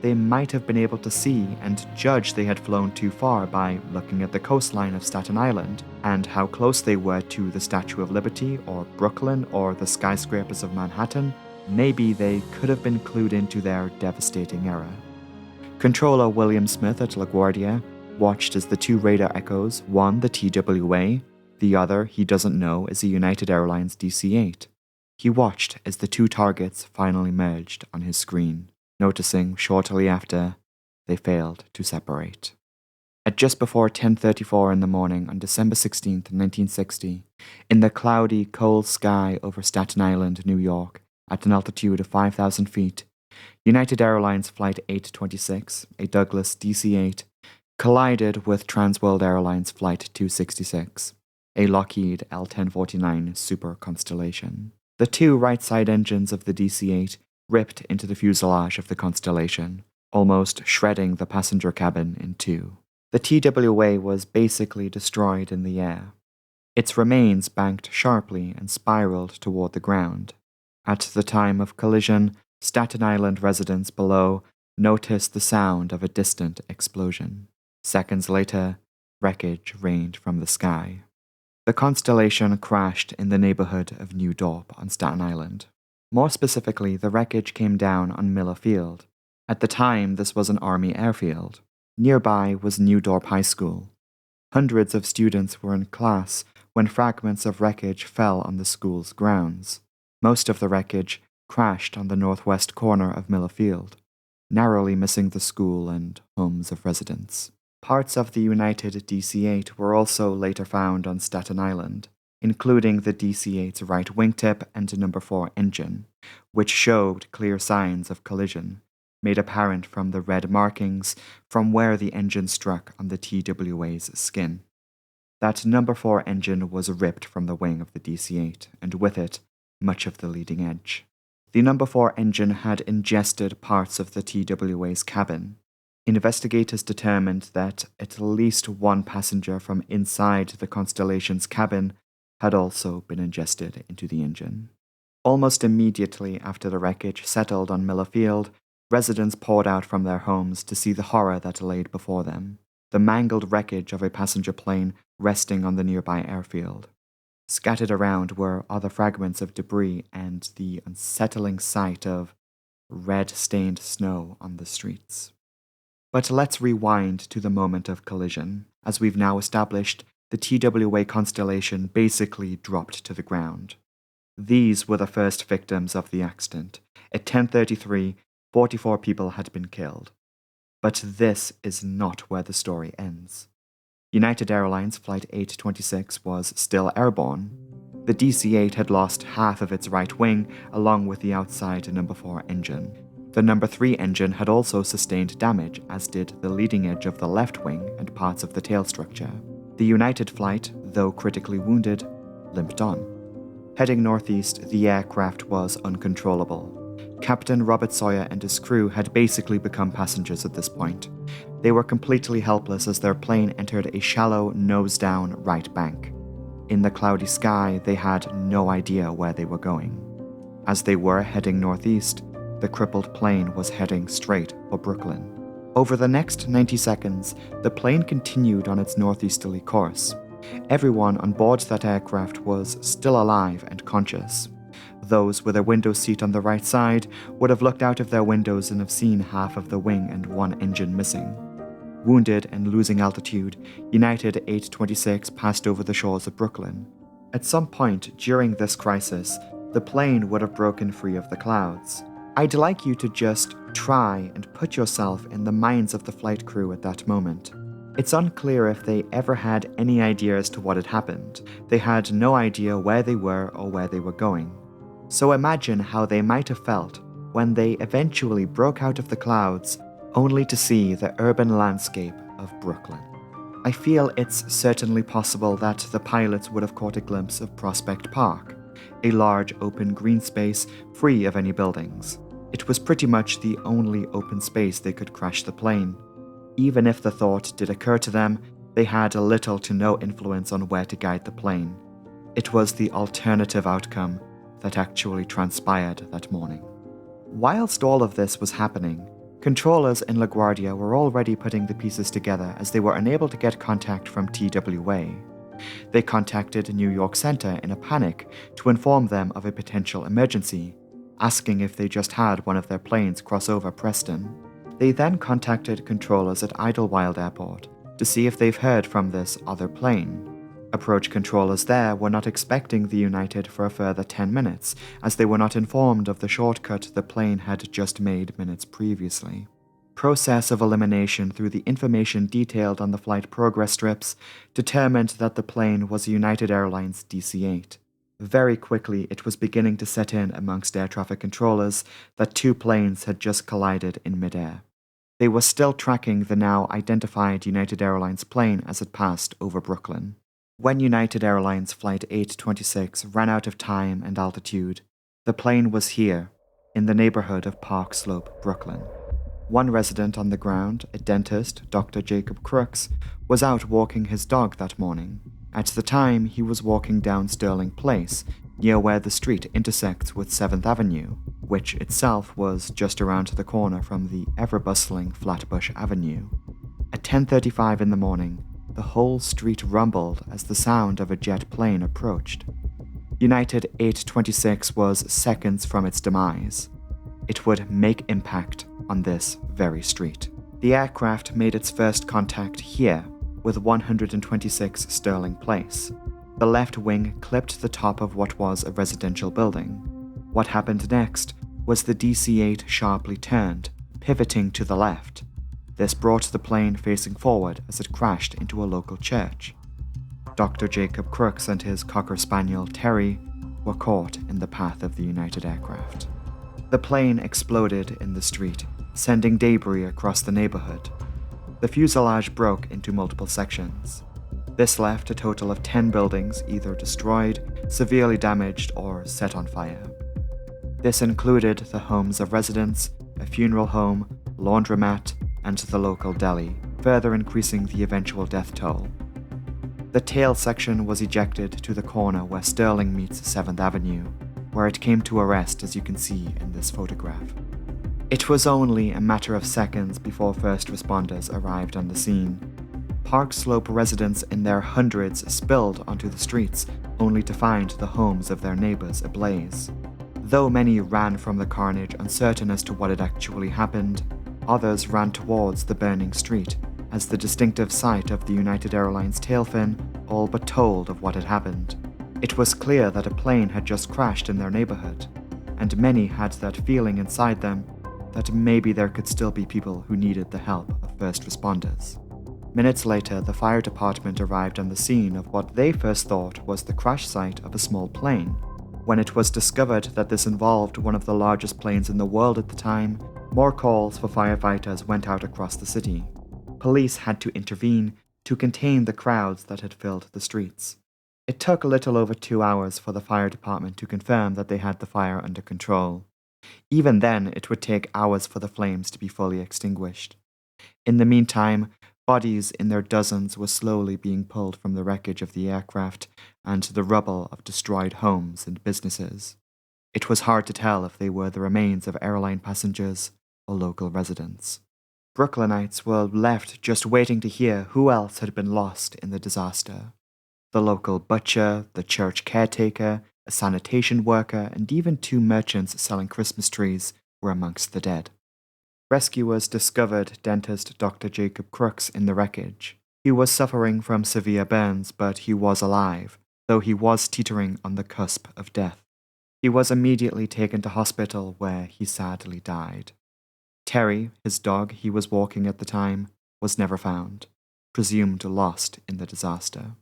they might have been able to see and judge they had flown too far by looking at the coastline of Staten Island and how close they were to the Statue of Liberty or Brooklyn or the skyscrapers of Manhattan. Maybe they could have been clued into their devastating error. Controller William Smith at LaGuardia watched as the two radar echoes, one the TWA, the other he doesn't know is a United Airlines DC-8. He watched as the two targets finally merged on his screen, noticing shortly after they failed to separate. At just before 10:34 in the morning on December 16, 1960, in the cloudy, cold sky over Staten Island, New York, at an altitude of 5,000 feet, United Airlines Flight 826, a Douglas DC-8, collided with Transworld Airlines Flight 266, a Lockheed L-1049 Super Constellation. The two right-side engines of the DC-8 ripped into the fuselage of the Constellation, almost shredding the passenger cabin in two. The TWA was basically destroyed in the air. Its remains banked sharply and spiraled toward the ground. At the time of collision, Staten Island residents below noticed the sound of a distant explosion. Seconds later, wreckage rained from the sky. The Constellation crashed in the neighborhood of New Dorp on Staten Island. More specifically, the wreckage came down on Miller Field. At the time, this was an Army airfield. Nearby was New Dorp High School. Hundreds of students were in class when fragments of wreckage fell on the school's grounds. Most of the wreckage crashed on the northwest corner of Miller Field, narrowly missing the school and homes of residents. Parts of the United DC-8 were also later found on Staten Island, including the DC-8's right wingtip and number 4 engine, which showed clear signs of collision, made apparent from the red markings from where the engine struck on the TWA's skin. That number 4 engine was ripped from the wing of the DC-8, and with it, much of the leading edge. The number 4 engine had ingested parts of the TWA's cabin. Investigators determined that at least one passenger from inside the Constellation's cabin had also been ingested into the engine. Almost immediately after the wreckage settled on Miller Field, residents poured out from their homes to see the horror that laid before them, the mangled wreckage of a passenger plane resting on the nearby airfield. Scattered around were other fragments of debris and the unsettling sight of red-stained snow on the streets. But let's rewind to the moment of collision. As we've now established, the TWA Constellation basically dropped to the ground. These were the first victims of the accident. At 10:33, 44 people had been killed. But this is not where the story ends. United Airlines Flight 826 was still airborne. The DC-8 had lost half of its right wing along with the outside number 4 engine. The number 3 engine had also sustained damage, as did the leading edge of the left wing and parts of the tail structure. The United flight, though critically wounded, limped on. Heading northeast, the aircraft was uncontrollable. Captain Robert Sawyer and his crew had basically become passengers at this point. They were completely helpless as their plane entered a shallow, nose-down right bank. In the cloudy sky, they had no idea where they were going. As they were heading northeast, the crippled plane was heading straight for Brooklyn. Over the next 90 seconds, the plane continued on its northeasterly course. Everyone on board that aircraft was still alive and conscious. Those with a window seat on the right side would have looked out of their windows and have seen half of the wing and one engine missing. Wounded and losing altitude, United 826 passed over the shores of Brooklyn. At some point during this crisis, the plane would have broken free of the clouds. I'd like you to just try and put yourself in the minds of the flight crew at that moment. It's unclear if they ever had any idea as to what had happened. They had no idea where they were or where they were going. So imagine how they might have felt when they eventually broke out of the clouds, only to see the urban landscape of Brooklyn. I feel it's certainly possible that the pilots would have caught a glimpse of Prospect Park, a large open green space free of any buildings. It was pretty much the only open space they could crash the plane. Even if the thought did occur to them, they had little to no influence on where to guide the plane. It was the alternative outcome that actually transpired that morning. Whilst all of this was happening, controllers in LaGuardia were already putting the pieces together as they were unable to get contact from TWA. They contacted New York Center in a panic to inform them of a potential emergency, asking if they just had one of their planes cross over Preston. They then contacted controllers at Idlewild Airport to see if they've heard from this other plane. Approach controllers there were not expecting the United for a further 10 minutes, as they were not informed of the shortcut the plane had just made minutes previously. Process of elimination through the information detailed on the flight progress strips determined that the plane was a United Airlines DC-8. Very quickly, it was beginning to set in amongst air traffic controllers that two planes had just collided in midair. They were still tracking the now identified United Airlines plane as it passed over Brooklyn. When United Airlines Flight 826 ran out of time and altitude, the plane was here, in the neighborhood of Park Slope, Brooklyn. One resident on the ground, a dentist, Dr. Jacob Crooks, was out walking his dog that morning. At the time, he was walking down Sterling Place, near where the street intersects with 7th Avenue, which itself was just around the corner from the ever-bustling Flatbush Avenue. At 10:35 in the morning, the whole street rumbled as the sound of a jet plane approached. United 826 was seconds from its demise. It would make impact on this very street. The aircraft made its first contact here with 126 Sterling Place. The left wing clipped the top of what was a residential building. What happened next was the DC-8 sharply turned, pivoting to the left. This brought the plane facing forward as it crashed into a local church. Dr. Jacob Crooks and his Cocker Spaniel, Terry, were caught in the path of the United aircraft. The plane exploded in the street, sending debris across the neighborhood. The fuselage broke into multiple sections. This left a total of 10 buildings either destroyed, severely damaged, or set on fire. This included the homes of residents, a funeral home, laundromat, and the local deli, further increasing the eventual death toll. The tail section was ejected to the corner where Sterling meets 7th Avenue, where it came to a rest, as you can see in this photograph. It was only a matter of seconds before first responders arrived on the scene. Park Slope residents in their hundreds spilled onto the streets, only to find the homes of their neighbors ablaze. Though many ran from the carnage uncertain as to what had actually happened, others ran towards the burning street, as the distinctive sight of the United Airlines tailfin all but told of what had happened. It was clear that a plane had just crashed in their neighborhood, and many had that feeling inside them that maybe there could still be people who needed the help of first responders. Minutes later, the fire department arrived on the scene of what they first thought was the crash site of a small plane. When it was discovered that this involved one of the largest planes in the world at the time, more calls for firefighters went out across the city. Police had to intervene to contain the crowds that had filled the streets. It took a little over 2 hours for the fire department to confirm that they had the fire under control. Even then, it would take hours for the flames to be fully extinguished. In the meantime, bodies in their dozens were slowly being pulled from the wreckage of the aircraft and the rubble of destroyed homes and businesses. It was hard to tell if they were the remains of airline passengers or local residents. Brooklynites were left just waiting to hear who else had been lost in the disaster. The local butcher, the church caretaker, a sanitation worker, and even 2 merchants selling Christmas trees were amongst the dead. Rescuers discovered dentist Dr. Jacob Crooks in the wreckage. He was suffering from severe burns, but he was alive, though he was teetering on the cusp of death. He was immediately taken to hospital, where he sadly died. Terry, his dog he was walking at the time, was never found, presumed lost in the disaster.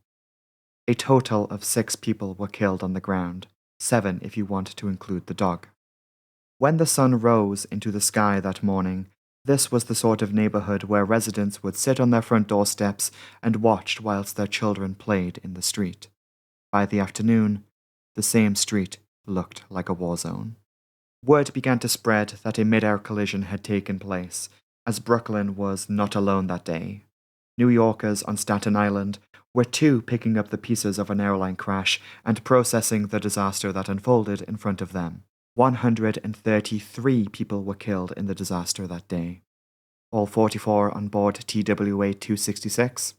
A total of 6 people were killed on the ground, 7 if you want to include the dog. When the sun rose into the sky that morning, this was the sort of neighborhood where residents would sit on their front doorsteps and watch whilst their children played in the street. By the afternoon, the same street looked like a war zone. Word began to spread that a Midair collision had taken place, as Brooklyn was not alone that day. New Yorkers on Staten Island were too picking up the pieces of an airline crash and processing the disaster that unfolded in front of them. 133 people were killed in the disaster that day. All 44 on board TWA 266,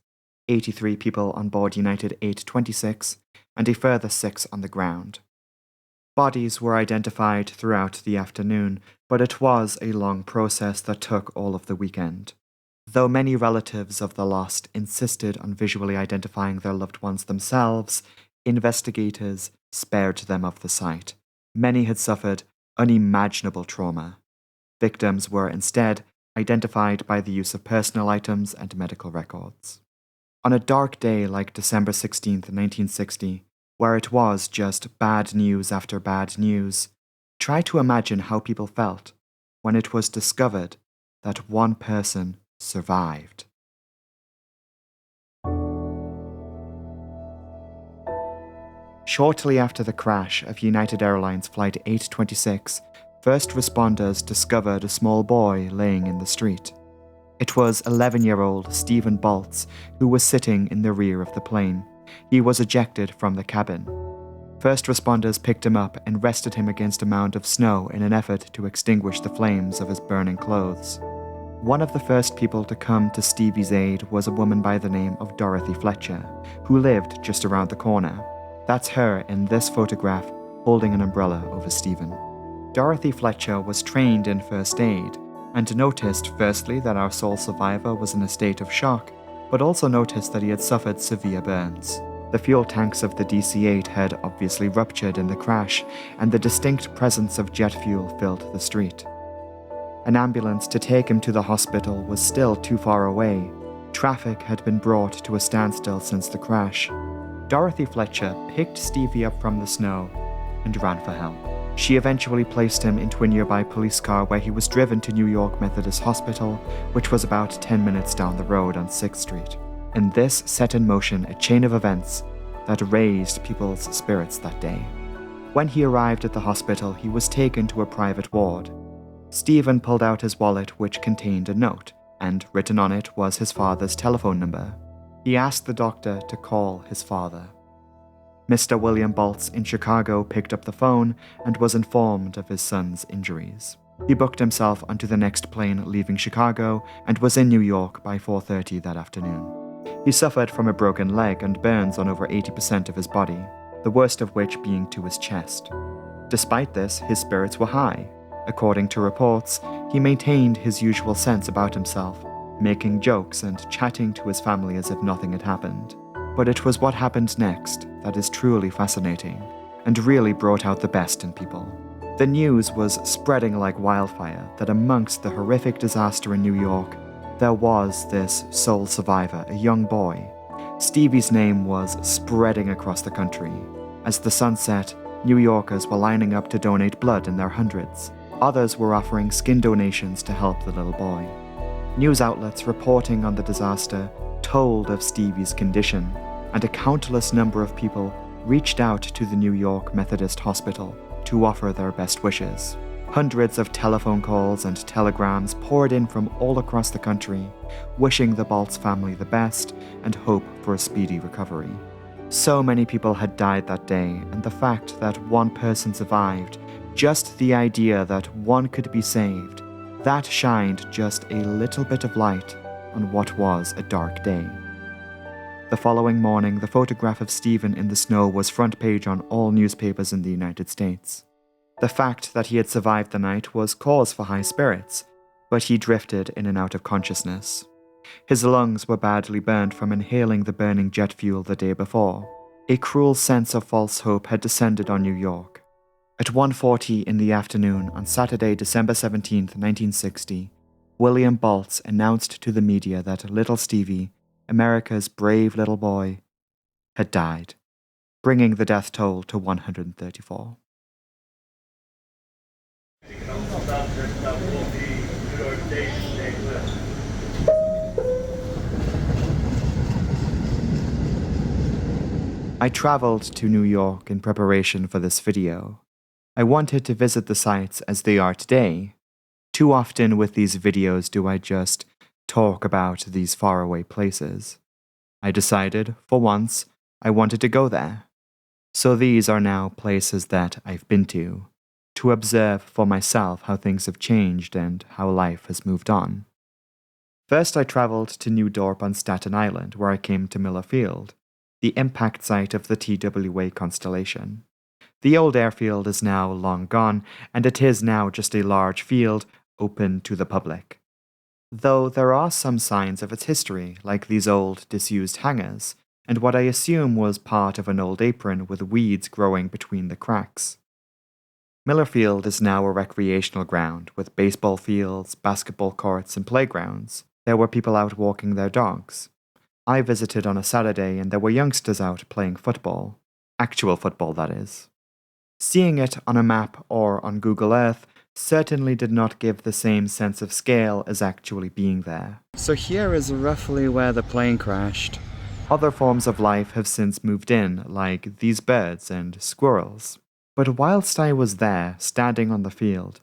83 people on board United 826, and a further 6 on the ground. Bodies were identified throughout the afternoon, but it was a long process that took all of the weekend. Though many relatives of the lost insisted on visually identifying their loved ones themselves, investigators spared them of the sight. Many had suffered unimaginable trauma. Victims were instead identified by the use of personal items and medical records. On a dark day like December 16, 1960, where it was just bad news after bad news, try to imagine how people felt when it was discovered that one person survived. Shortly after the crash of United Airlines Flight 826, first responders discovered a small boy laying in the street. It was 11-year-old Stephen Baltz, who was sitting in the rear of the plane. He was ejected from the cabin. First responders picked him up and rested him against a mound of snow in an effort to extinguish the flames of his burning clothes. One of the first people to come to Stevie's aid was a woman by the name of Dorothy Fletcher, who lived just around the corner. That's her in this photograph, holding an umbrella over Stephen. Dorothy Fletcher was trained in first aid, and noticed firstly that our sole survivor was in a state of shock, but also noticed that he had suffered severe burns. The fuel tanks of the DC-8 had obviously ruptured in the crash, and the distinct presence of jet fuel filled the street. An ambulance to take him to the hospital was still too far away. Traffic had been brought to a standstill since the crash. Dorothy Fletcher picked Stevie up from the snow and ran for help. She eventually placed him into a nearby police car where he was driven to New York Methodist Hospital, which was about 10 minutes down the road on 6th Street. And this set in motion a chain of events that raised people's spirits that day. When he arrived at the hospital, he was taken to a private ward. Stephen pulled out his wallet, which contained a note, and written on it was his father's telephone number. He asked the doctor to call his father. Mr. William Baltz in Chicago picked up the phone and was informed of his son's injuries. He booked himself onto the next plane leaving Chicago and was in New York by 4:30 that afternoon. He suffered from a broken leg and burns on over 80% of his body, the worst of which being to his chest. Despite this, his spirits were high. According to reports, he maintained his usual sense about himself, making jokes and chatting to his family as if nothing had happened. But it was what happened next that is truly fascinating, and really brought out the best in people. The news was spreading like wildfire that amongst the horrific disaster in New York, there was this sole survivor, a young boy. Stevie's name was spreading across the country. As the sun set, New Yorkers were lining up to donate blood in their hundreds. Others were offering skin donations to help the little boy. News outlets reporting on the disaster told of Stevie's condition, and a countless number of people reached out to the New York Methodist Hospital to offer their best wishes. Hundreds of telephone calls and telegrams poured in from all across the country, wishing the Baltz family the best and hope for a speedy recovery. So many people had died that day, and the fact that one person survived, just the idea that one could be saved, that shined just a little bit of light on what was a dark day. The following morning, the photograph of Stephen in the snow was front page on all newspapers in the United States. The fact that he had survived the night was cause for high spirits, but he drifted in and out of consciousness. His lungs were badly burned from inhaling the burning jet fuel the day before. A cruel sense of false hope had descended on New York. At 1:40 in the afternoon on Saturday, December 17, 1960, William Baltz announced to the media that little Stevie, America's brave little boy, had died, bringing the death toll to 134. I traveled to New York in preparation for this video. I wanted to visit the sites as they are today. Too often with these videos do I just talk about these faraway places. I decided, for once, I wanted to go there. So these are now places that I've been to observe for myself how things have changed and how life has moved on. First, I traveled to New Dorp on Staten Island, where I came to Miller Field, the impact site of the TWA constellation. The old airfield is now long gone, and it is now just a large field open to the public. Though there are some signs of its history, like these old, disused hangars, and what I assume was part of an old apron with weeds growing between the cracks. Miller Field is now a recreational ground, with baseball fields, basketball courts, and playgrounds. There were people out walking their dogs. I visited on a Saturday, and there were youngsters out playing football. Actual football, that is. Seeing it on a map or on Google Earth certainly did not give the same sense of scale as actually being there. So here is roughly where the plane crashed. Other forms of life have since moved in, like these birds and squirrels. But whilst I was there, standing on the field,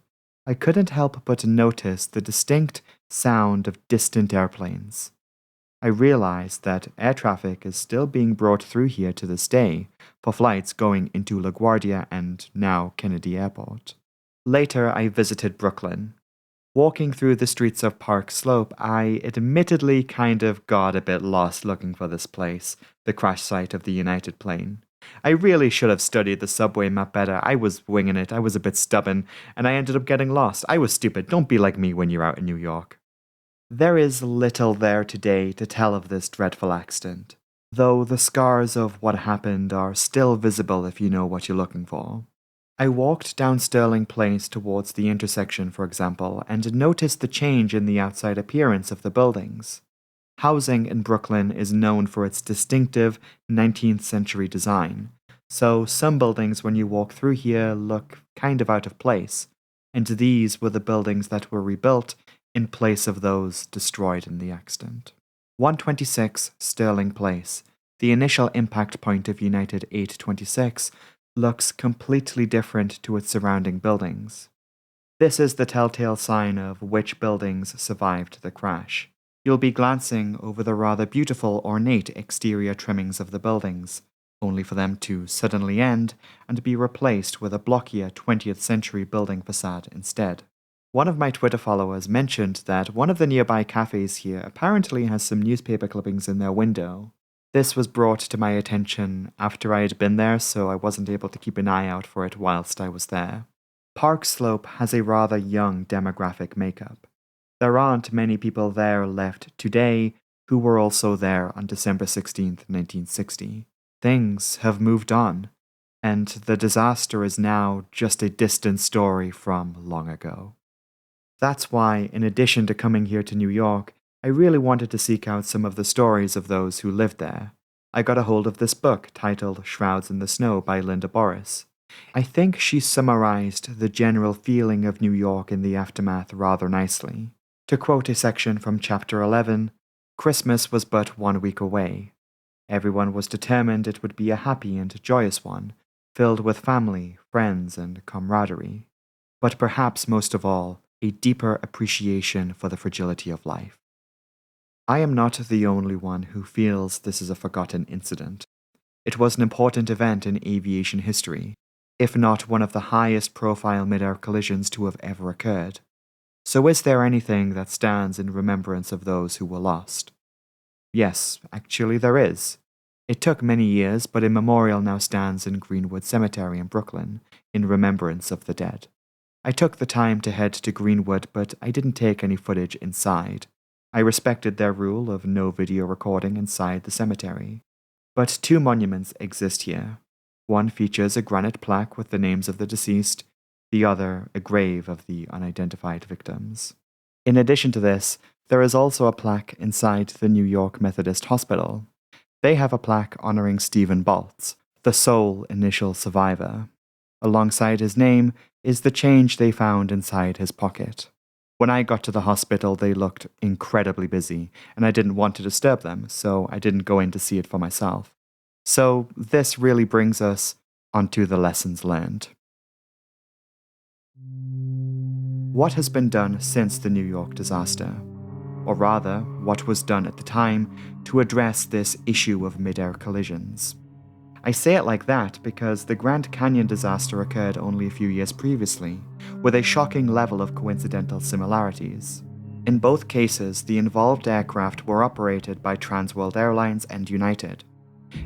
I couldn't help but notice the distinct sound of distant airplanes. I realized that air traffic is still being brought through here to this day for flights going into LaGuardia and now Kennedy Airport. Later, I visited Brooklyn. Walking through the streets of Park Slope, I admittedly kind of got a bit lost looking for this place, the crash site of the United plane. I really should have studied the subway map better. I was winging it, I was a bit stubborn, and I ended up getting lost. I was stupid. Don't be like me when you're out in New York. There is little there today to tell of this dreadful accident, though the scars of what happened are still visible if you know what you're looking for. I walked down Sterling Place towards the intersection, for example, and noticed the change in the outside appearance of the buildings. Housing in Brooklyn is known for its distinctive 19th century design, so some buildings when you walk through here look kind of out of place, and these were the buildings that were rebuilt in place of those destroyed in the accident. 126 Sterling Place, the initial impact point of United 826, looks completely different to its surrounding buildings. This is the telltale sign of which buildings survived the crash. You'll be glancing over the rather beautiful ornate exterior trimmings of the buildings, only for them to suddenly end and be replaced with a blockier 20th century building facade instead. One of my Twitter followers mentioned that one of the nearby cafes here apparently has some newspaper clippings in their window. This was brought to my attention after I had been there, so I wasn't able to keep an eye out for it whilst I was there. Park Slope has a rather young demographic makeup. There aren't many people there left today who were also there on December 16th, 1960. Things have moved on, and the disaster is now just a distant story from long ago. That's why, in addition to coming here to New York, I really wanted to seek out some of the stories of those who lived there. I got a hold of this book titled Shrouds in the Snow by Linda Boris. I think she summarized the general feeling of New York in the aftermath rather nicely. To quote a section from Chapter 11, Christmas was but 1 week away. Everyone was determined it would be a happy and joyous one, filled with family, friends, and camaraderie. But perhaps most of all, a deeper appreciation for the fragility of life. I am not the only one who feels this is a forgotten incident. It was an important event in aviation history, if not one of the highest profile mid-air collisions to have ever occurred. So is there anything that stands in remembrance of those who were lost? Yes, actually there is. It took many years, but a memorial now stands in Greenwood Cemetery in Brooklyn, in remembrance of the dead. I took the time to head to Greenwood, but I didn't take any footage inside. I respected their rule of no video recording inside the cemetery. But 2 monuments exist here. One features a granite plaque with the names of the deceased, the other a grave of the unidentified victims. In addition to this, there is also a plaque inside the New York Methodist Hospital. They have a plaque honoring Stephen Baltz, the sole initial survivor. Alongside his name is the change they found inside his pocket. When I got to the hospital, they looked incredibly busy, and I didn't want to disturb them, so I didn't go in to see it for myself. So this really brings us onto the lessons learned. What has been done since the New York disaster? Or rather, what was done at the time to address this issue of mid-air collisions? I say it like that because the Grand Canyon disaster occurred only a few years previously, with a shocking level of coincidental similarities. In both cases, the involved aircraft were operated by Trans World Airlines and United.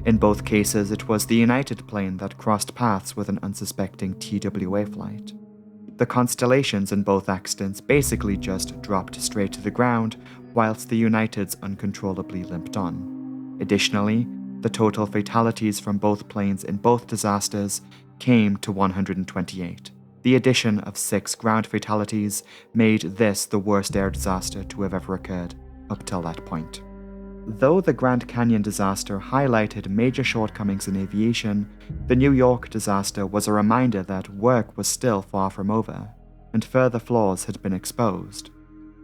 In both cases, it was the United plane that crossed paths with an unsuspecting TWA flight. The constellations in both accidents basically just dropped straight to the ground, whilst the Uniteds uncontrollably limped on. Additionally, the total fatalities from both planes in both disasters came to 128. The addition of 6 ground fatalities made this the worst air disaster to have ever occurred up till that point. Though the Grand Canyon disaster highlighted major shortcomings in aviation, the New York disaster was a reminder that work was still far from over. and further flaws had been exposed,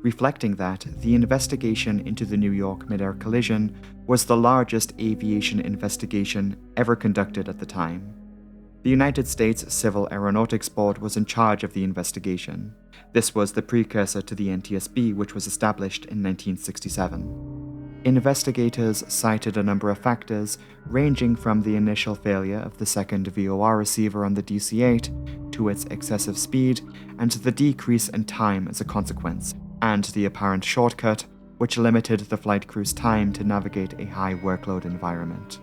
reflecting that the investigation into the New York Midair collision was the largest aviation investigation ever conducted at the time. The United States Civil Aeronautics Board was in charge of the investigation. This was the precursor to the NTSB, which was established in 1967. Investigators cited a number of factors, ranging from the initial failure of the second VOR receiver on the DC-8 to its excessive speed and the decrease in time as a consequence, and the apparent shortcut, which limited the flight crew's time to navigate a high workload environment.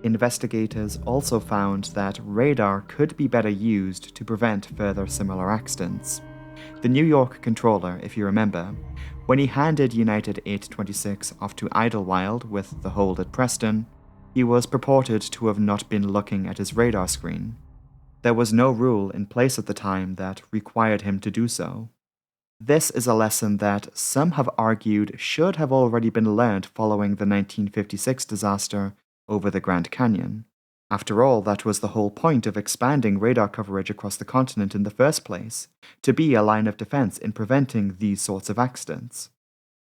Investigators also found that radar could be better used to prevent further similar accidents. The New York controller, if you remember, when he handed United 826 off to Idlewild with the hold at Preston, he was purported to have not been looking at his radar screen. There was no rule in place at the time that required him to do so. This is a lesson that some have argued should have already been learned following the 1956 disaster over the Grand Canyon. After all, that was the whole point of expanding radar coverage across the continent in the first place, to be a line of defense in preventing these sorts of accidents.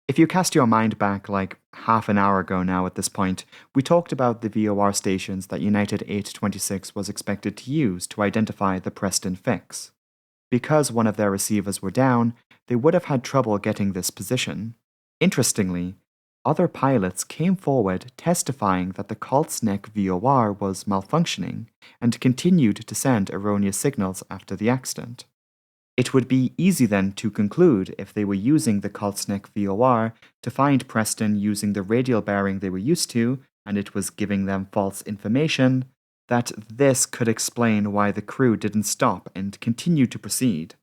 If you cast your mind back like half an hour ago now at this point, we talked about the VOR stations that United 826 was expected to use to identify the Preston fix. Because one of their receivers were down, they would have had trouble getting this position. Interestingly, other pilots came forward testifying that the Colt's Neck VOR was malfunctioning and continued to send erroneous signals after the accident. It would be easy then to conclude, if they were using the Colt's Neck VOR to find Preston using the radial bearing they were used to, and it was giving them false information, that this could explain why the crew didn't stop and continued to proceed.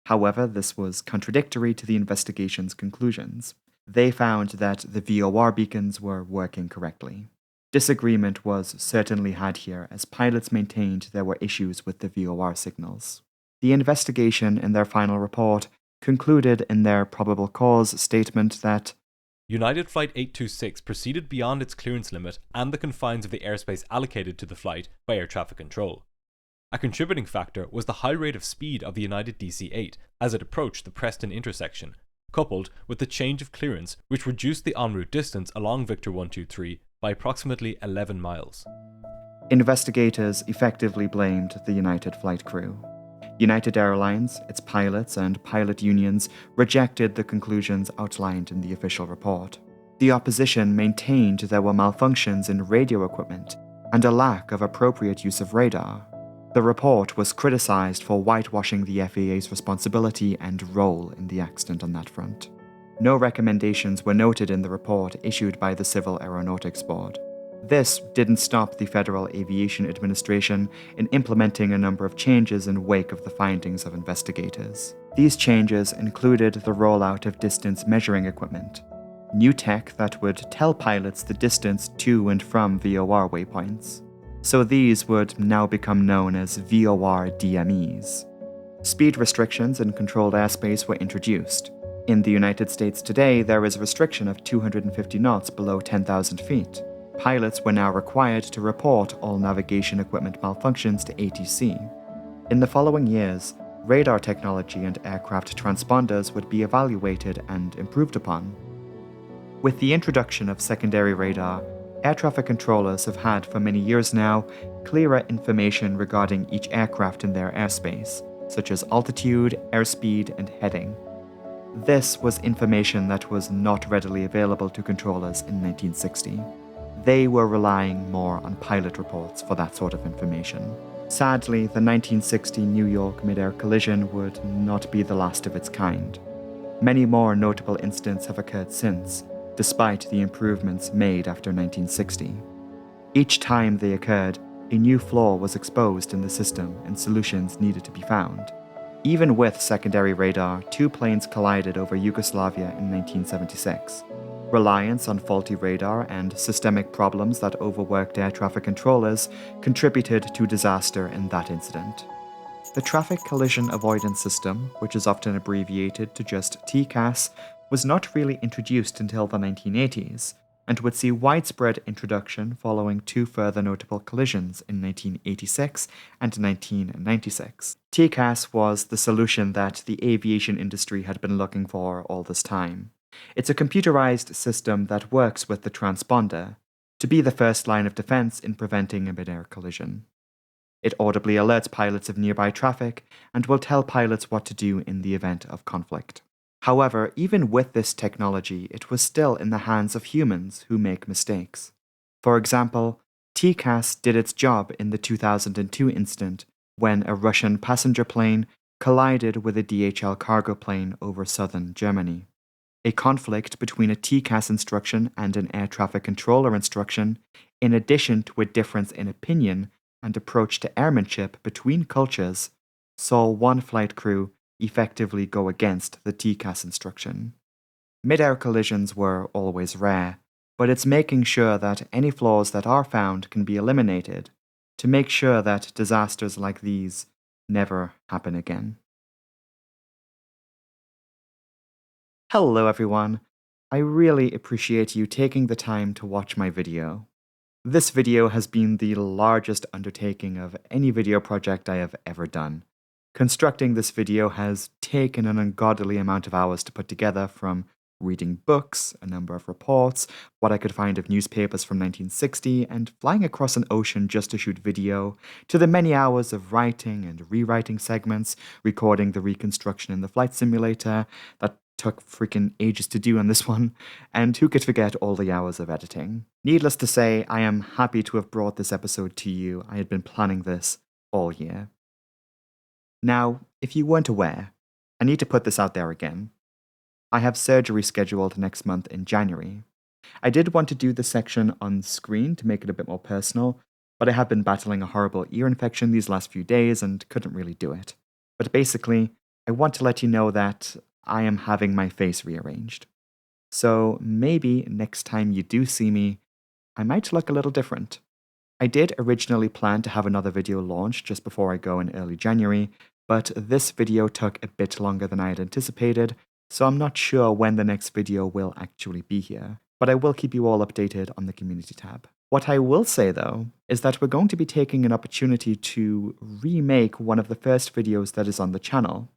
However, this was contradictory to the investigation's conclusions. They found that the VOR beacons were working correctly. Disagreement was certainly had here, as pilots maintained there were issues with the VOR signals. The investigation, in their final report, concluded in their probable cause statement that United Flight 826 proceeded beyond its clearance limit and the confines of the airspace allocated to the flight by air traffic control. A contributing factor was the high rate of speed of the United DC-8 as it approached the Preston intersection, coupled with the change of clearance, which reduced the en route distance along Victor 123 by approximately 11 miles. Investigators effectively blamed the United flight crew. United Airlines, its pilots, and pilot unions rejected the conclusions outlined in the official report. The opposition maintained there were malfunctions in radio equipment and a lack of appropriate use of radar. The report was criticized for whitewashing the FAA's responsibility and role in the accident on that front. No recommendations were noted in the report issued by the Civil Aeronautics Board. This didn't stop the Federal Aviation Administration in implementing a number of changes in wake of the findings of investigators. These changes included the rollout of distance measuring equipment, new tech that would tell pilots the distance to and from VOR waypoints. So these would now become known as VOR DMEs. Speed restrictions in controlled airspace were introduced. In the United States today, there is a restriction of 250 knots below 10,000 feet. Pilots were now required to report all navigation equipment malfunctions to ATC. In the following years, radar technology and aircraft transponders would be evaluated and improved upon. With the introduction of secondary radar, air traffic controllers have had for many years now clearer information regarding each aircraft in their airspace, such as altitude, airspeed, and heading. This was information that was not readily available to controllers in 1960. They were relying more on pilot reports for that sort of information. Sadly, the 1960 New York Midair collision would not be the last of its kind. Many more notable incidents have occurred since, despite the improvements made after 1960. Each time they occurred, a new flaw was exposed in the system and solutions needed to be found. Even with secondary radar, two planes collided over Yugoslavia in 1976. Reliance on faulty radar and systemic problems that overworked air traffic controllers contributed to disaster in that incident. The Traffic Collision Avoidance System, which is often abbreviated to just TCAS, was not really introduced until the 1980s, and would see widespread introduction following two further notable collisions in 1986 and 1996. TCAS was the solution that the aviation industry had been looking for all this time. It's a computerized system that works with the transponder to be the first line of defense in preventing a midair collision. It audibly alerts pilots of nearby traffic and will tell pilots what to do in the event of conflict. However, even with this technology, it was still in the hands of humans who make mistakes. For example, TCAS did its job in the 2002 incident when a Russian passenger plane collided with a DHL cargo plane over southern Germany. A conflict between a TCAS instruction and an air traffic controller instruction, in addition to a difference in opinion and approach to airmanship between cultures, saw one flight crew effectively go against the TCAS instruction. Mid-air collisions were always rare, but it's making sure that any flaws that are found can be eliminated to make sure that disasters like these never happen again. Hello everyone, I really appreciate you taking the time to watch my video. This video has been the largest undertaking of any video project I have ever done. Constructing this video has taken an ungodly amount of hours to put together, from reading books, a number of reports, what I could find of newspapers from 1960, and flying across an ocean just to shoot video, to the many hours of writing and rewriting segments, recording the reconstruction in the flight simulator that took freaking ages to do on this one, and who could forget all the hours of editing. Needless to say, I am happy to have brought this episode to you. I had been planning this all year. Now, if you weren't aware, I need to put this out there again. I have surgery scheduled next month in January. I did want to do the section on screen to make it a bit more personal, but I have been battling a horrible ear infection these last few days and couldn't really do it. But basically, I want to let you know that I am having my face rearranged. So maybe next time you do see me, I might look a little different. I did originally plan to have another video launched just before I go in early January, but this video took a bit longer than I had anticipated, so I'm not sure when the next video will actually be here, but I will keep you all updated on the community tab. What I will say though, is that we're going to be taking an opportunity to remake one of the first videos that is on the channel.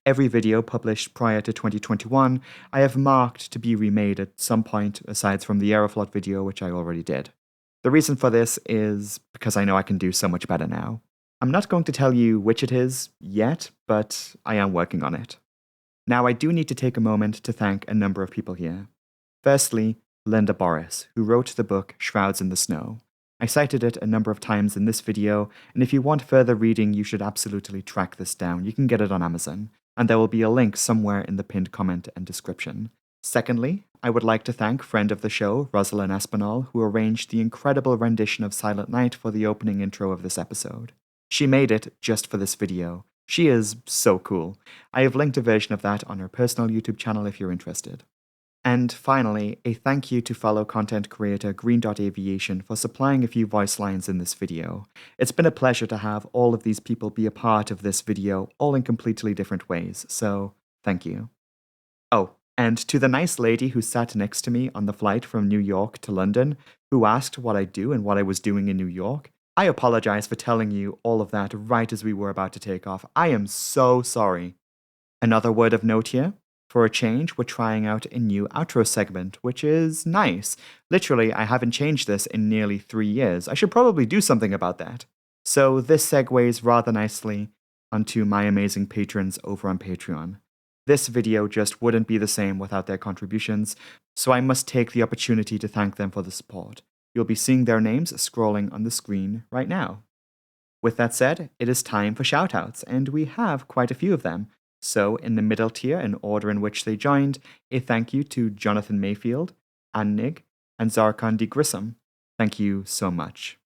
Every video published prior to 2021, I have marked to be remade at some point, aside from the Aeroflot video, which I already did. The reason for this is because I know I can do so much better now. I'm not going to tell you which it is yet, but I am working on it. Now, I do need to take a moment to thank a number of people here. Firstly, Linda Boris, who wrote the book Shrouds in the Snow. I cited it a number of times in this video, and if you want further reading, you should absolutely track this down. You can get it on Amazon, and there will be a link somewhere in the pinned comment and description. Secondly, I would like to thank friend of the show, Rosalind Aspinall, who arranged the incredible rendition of Silent Night for the opening intro of this episode. She made it just for this video. She is so cool. I have linked a version of that on her personal YouTube channel if you're interested. And finally, a thank you to fellow content creator Green Dot Aviation for supplying a few voice lines in this video. It's been a pleasure to have all of these people be a part of this video, all in completely different ways, so thank you. Oh, and to the nice lady who sat next to me on the flight from New York to London, who asked what I do and what I was doing in New York, I apologize for telling you all of that right as we were about to take off. I am so sorry. Another word of note here. For a change, we're trying out a new outro segment, which is nice. Literally, I haven't changed this in nearly 3 years. I should probably do something about that. So this segues rather nicely onto my amazing patrons over on Patreon. This video just wouldn't be the same without their contributions, so I must take the opportunity to thank them for the support. You'll be seeing their names scrolling on the screen right now. With that said, it is time for shoutouts, and we have quite a few of them. So, in the middle tier, in order in which they joined, a thank you to Jonathan Mayfield, Annig, and Zarkon D. Grissom. Thank you so much.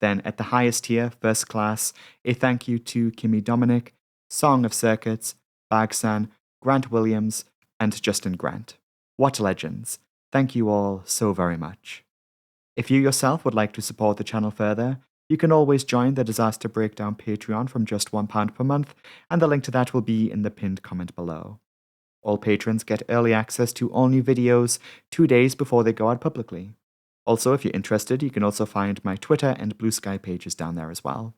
Then, at the highest tier, first class, a thank you to Kimmy Dominic, Song of Circuits, Bagsan, Grant Williams, and Justin Grant. What legends. Thank you all so very much. If you yourself would like to support the channel further, you can always join the Disaster Breakdown Patreon from just £1 per month, and the link to that will be in the pinned comment below. All patrons get early access to all new videos 2 days before they go out publicly. Also, if you're interested, you can also find my Twitter and Blue Sky pages down there as well.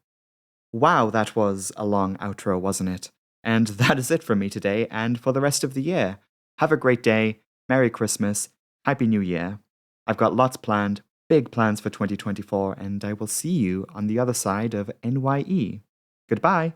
Wow, that was a long outro, wasn't it? And that is it for me today and for the rest of the year. Have a great day, Merry Christmas, Happy New Year. I've got lots planned, big plans for 2024, and I will see you on the other side of NYE. Goodbye.